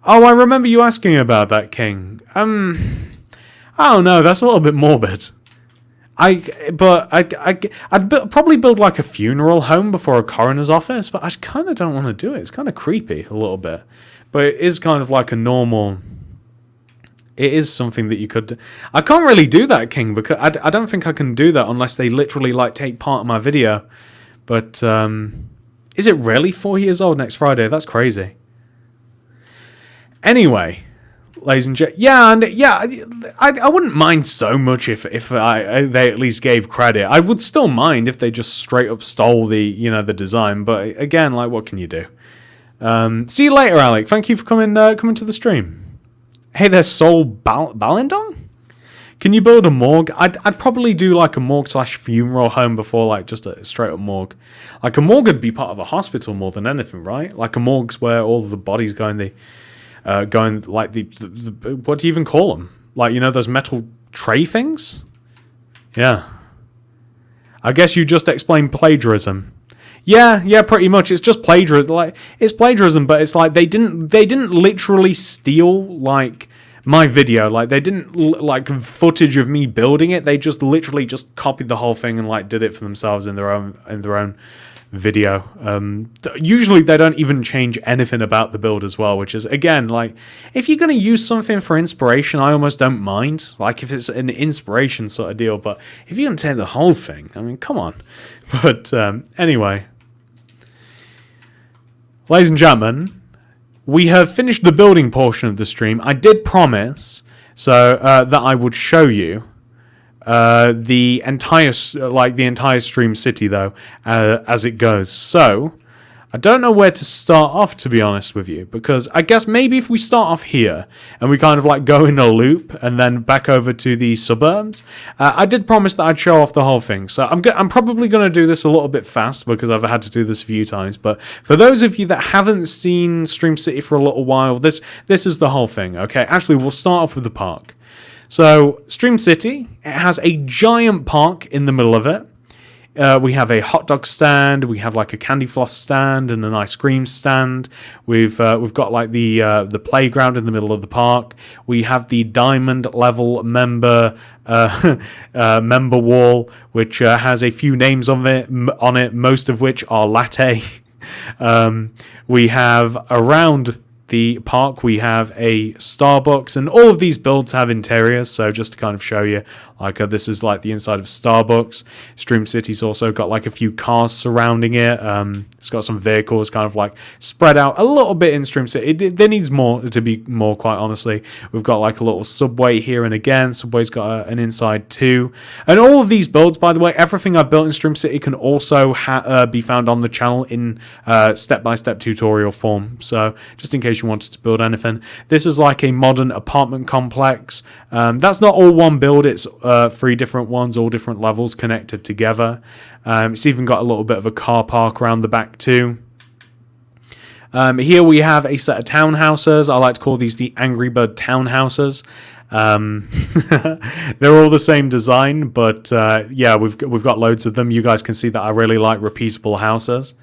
Oh, I remember you asking about that, King. I don't know, that's a little bit morbid. I'd probably build like a funeral home before a coroner's office, but I kind of don't want to do it. It's kind of creepy a little bit, but it is kind of like a normal. It is something that you could do. I can't really do that, King, because I don't think I can do that unless they literally like take part of my video. But is it really 4 years old next Friday? That's crazy. Anyway. Ladies and gentlemen, I wouldn't mind so much if they at least gave credit. I would still mind if they just straight up stole the design. But again, like, what can you do? See you later, Alec. Thank you for coming to the stream. Hey there, Sol Balindong. Can you build a morgue? I'd probably do like a morgue / funeral home before like just a straight up morgue. Like a morgue would be part of a hospital more than anything, right? Like a morgue's where all the bodies go in the. Going like the what do you even call them? Like, you know, those metal tray things? Yeah. I guess you just explained plagiarism. Yeah, pretty much. It's just plagiarism. Like, it's plagiarism, but it's like they didn't literally steal like my video. Like they didn't like footage of me building it. They just literally just copied the whole thing and like did it for themselves in their own video. Usually they don't even change anything about the build as well, which is, again, like, if you're going to use something for inspiration, I almost don't mind, like if it's an inspiration sort of deal, but if you're going to take the whole thing, I mean, come on. But anyway, ladies and gentlemen, we have finished the building portion of the stream. I did promise that I would show you the entire Stream City, though, as it goes. So I don't know where to start off, to be honest with you, because I guess maybe if we start off here and we kind of like go in a loop and then back over to the suburbs. I did promise that I'd show off the whole thing, so I'm probably going to do this a little bit fast because I've had to do this a few times. But for those of you that haven't seen Stream City for a little while, this is the whole thing. Okay, actually, we'll start off with the park. So, Stream City, it has a giant park in the middle of it. We have a hot dog stand, we have like a candy floss stand and an ice cream stand. We've got like the playground in the middle of the park. We have the diamond level member member wall, which has a few names on it, most of which are latte. We have around the park, we have a Starbucks, and all of these builds have interiors, so just to kind of show you, like this is like the inside of Starbucks. Stream City's also got like a few cars surrounding it. It's got some vehicles kind of like spread out a little bit in Stream City. There needs more to be more, quite honestly. We've got like a little subway here and again. Subway's got an inside too. And all of these builds, by the way, everything I've built in Stream City can also be found on the channel in step-by-step tutorial form. So just in case you wanted to build anything. This is like a modern apartment complex. That's not all one build, it's 3 different ones, all different levels connected together. It's even got a little bit of a car park around the back too. Here we have a set of townhouses. I like to call these the Angry Bird townhouses. They're all the same design, but yeah, we've got loads of them. You guys can see that I really like repeatable houses.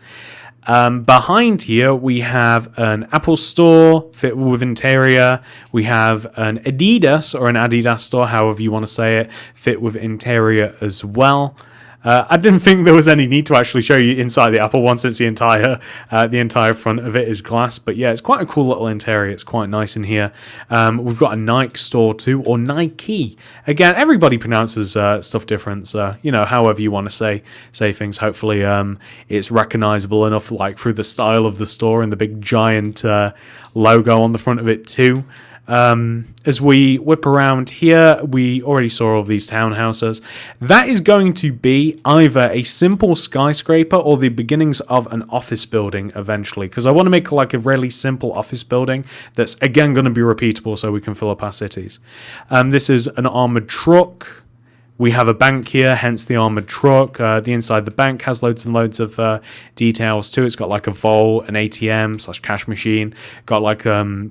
Behind here we have an Apple store fit with interior. We have an Adidas or an Adidas store, however you want to say it, fit with interior as well. I didn't think there was any need to actually show you inside the Apple one, since the entire front of it is glass. But yeah, it's quite a cool little interior. It's quite nice in here. We've got a Nike store too, or Nike. Again, everybody pronounces stuff different. So, you know, however you want to say things. Hopefully, it's recognizable enough, like through the style of the store and the big giant logo on the front of it too. As we whip around here, we already saw all of these townhouses. That is going to be either a simple skyscraper or the beginnings of an office building eventually, because I want to make like a really simple office building that's again going to be repeatable so we can fill up our cities. This is an armored truck. We have a bank here, hence the armored truck. The inside of the bank has loads and loads of details too. It's got like a vault, an ATM/cash machine. Got like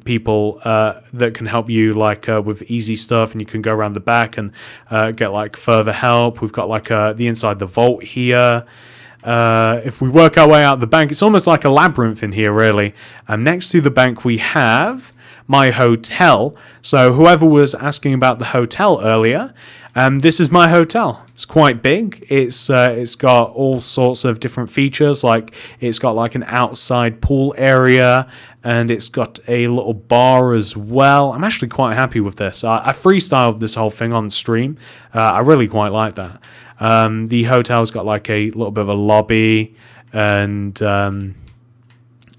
people that can help you like with easy stuff, and you can go around the back and get like further help. We've got like the inside the vault here. If we work our way out the bank, it's almost like a labyrinth in here, really. Next to the bank, we have my hotel. So whoever was asking about the hotel earlier, this is my hotel. It's quite big. It's got all sorts of different features. Like it's got like an outside pool area, and it's got a little bar as well. I'm actually quite happy with this. I freestyled this whole thing on stream. I really quite like that. The hotel's got like a little bit of a lobby, and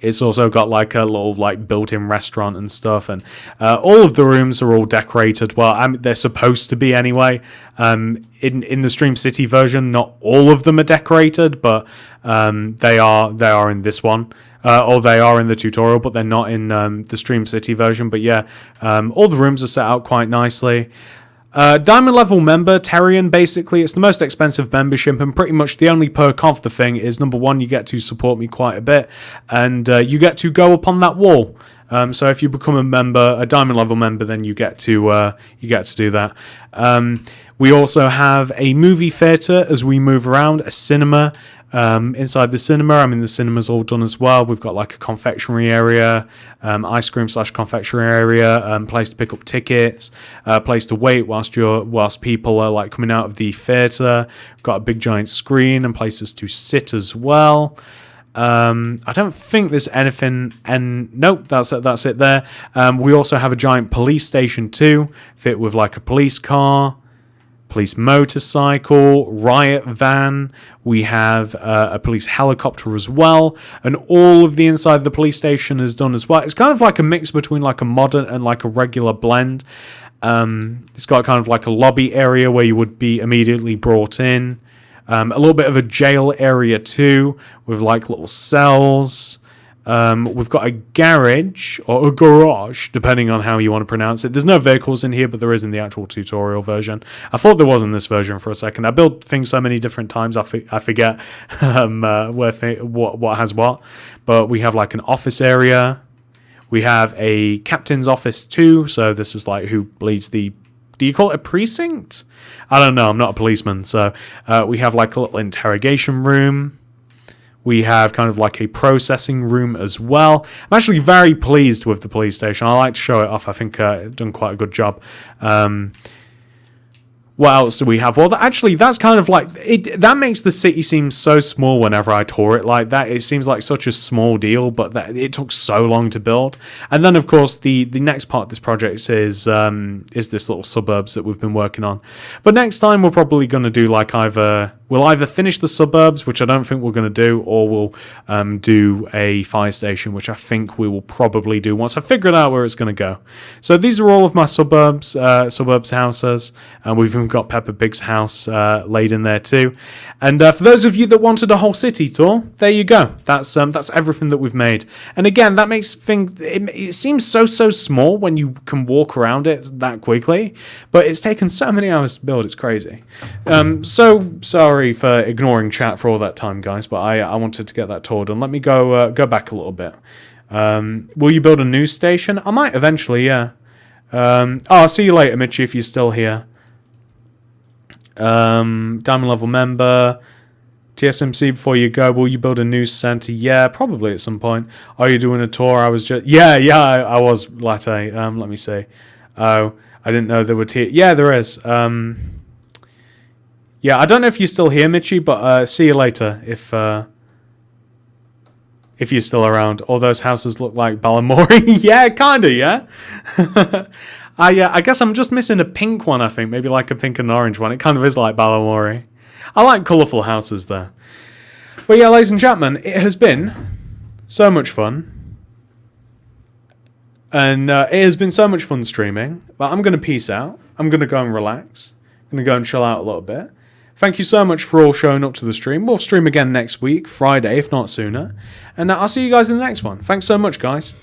it's also got like a little like built-in restaurant and stuff, and all of the rooms are all decorated. Well, they're supposed to be anyway. In the Stream City version, not all of them are decorated, but they are in this one. Or they are in the tutorial, but they're not in the Stream City version. But yeah, all the rooms are set out quite nicely. Diamond level member, Terrian, basically, it's the most expensive membership, and pretty much the only perk of the thing is, number one, you get to support me quite a bit, and you get to go up on that wall. So if you become a member, a diamond level member, then you get to do that. We also have a movie theater as we move around, a cinema. Inside the cinema, I mean, the cinema's all done as well. We've got like a confectionery area, ice cream / confectionery area, place to pick up tickets, place to wait whilst people are like coming out of the theatre. We've got a big giant screen and places to sit as well. I don't think there's anything, and nope, that's it there. We also have a giant police station too, fit with like a police car, police motorcycle, riot van. We have a police helicopter as well, and all of the inside of the police station is done as well. It's kind of like a mix between like a modern and like a regular blend. It's got kind of like a lobby area where you would be immediately brought in. A little bit of a jail area too, with like little cells. We've got a garage, or a garage, depending on how you want to pronounce it. There's no vehicles in here, but there is in the actual tutorial version. I thought there was in this version for a second. I build things so many different times, I forget what has what. But we have like an office area. We have a captain's office too, so this is like who leads the... Do you call it a precinct? I don't know, I'm not a policeman. So we have like a little interrogation room. We have kind of like a processing room as well. I'm actually very pleased with the police station. I like to show it off. I think it's done quite a good job. What else do we have? Well, actually, that's kind of like... that makes the city seem so small whenever I tour it like that. It seems like such a small deal, but it took so long to build. And then, of course, the next part of this project is this little suburbs that we've been working on. But next time, we're probably going to do like we'll either finish the suburbs, which I don't think we're going to do, or we'll do a fire station, which I think we will probably do once I figure out where it's going to go. So these are all of my suburbs houses, and we've even got Peppa Pig's house laid in there too. And for those of you that wanted a whole city tour, there you go. That's everything that we've made. And again, that makes things... It seems so small when you can walk around it that quickly, but it's taken so many hours to build. It's crazy. So sorry for ignoring chat for all that time, guys, but I wanted to get that tour done. Let me go back a little bit. Will you build a news station? I might eventually, yeah. I'll see you later, Mitchie, if you're still here. Diamond level member. TSMC, before you go, will you build a news center? Yeah, probably at some point. Are you doing a tour? I was just... Yeah, I was, Latte. Let me see. Oh, I didn't know there were... Yeah, there is. Yeah, I don't know if you're still here, Mitchie, but see you later if you're still around. All those houses look like Balamory. Yeah, kind of, yeah. I guess I'm just missing a pink one, I think. Maybe like a pink and orange one. It kind of is like Balamory. I like colourful houses there. But yeah, ladies and gentlemen, it has been so much fun. And it has been so much fun streaming. But I'm going to peace out. I'm going to go and relax. I'm going to go and chill out a little bit. Thank you so much for all showing up to the stream. We'll stream again next week, Friday, if not sooner. And I'll see you guys in the next one. Thanks so much, guys.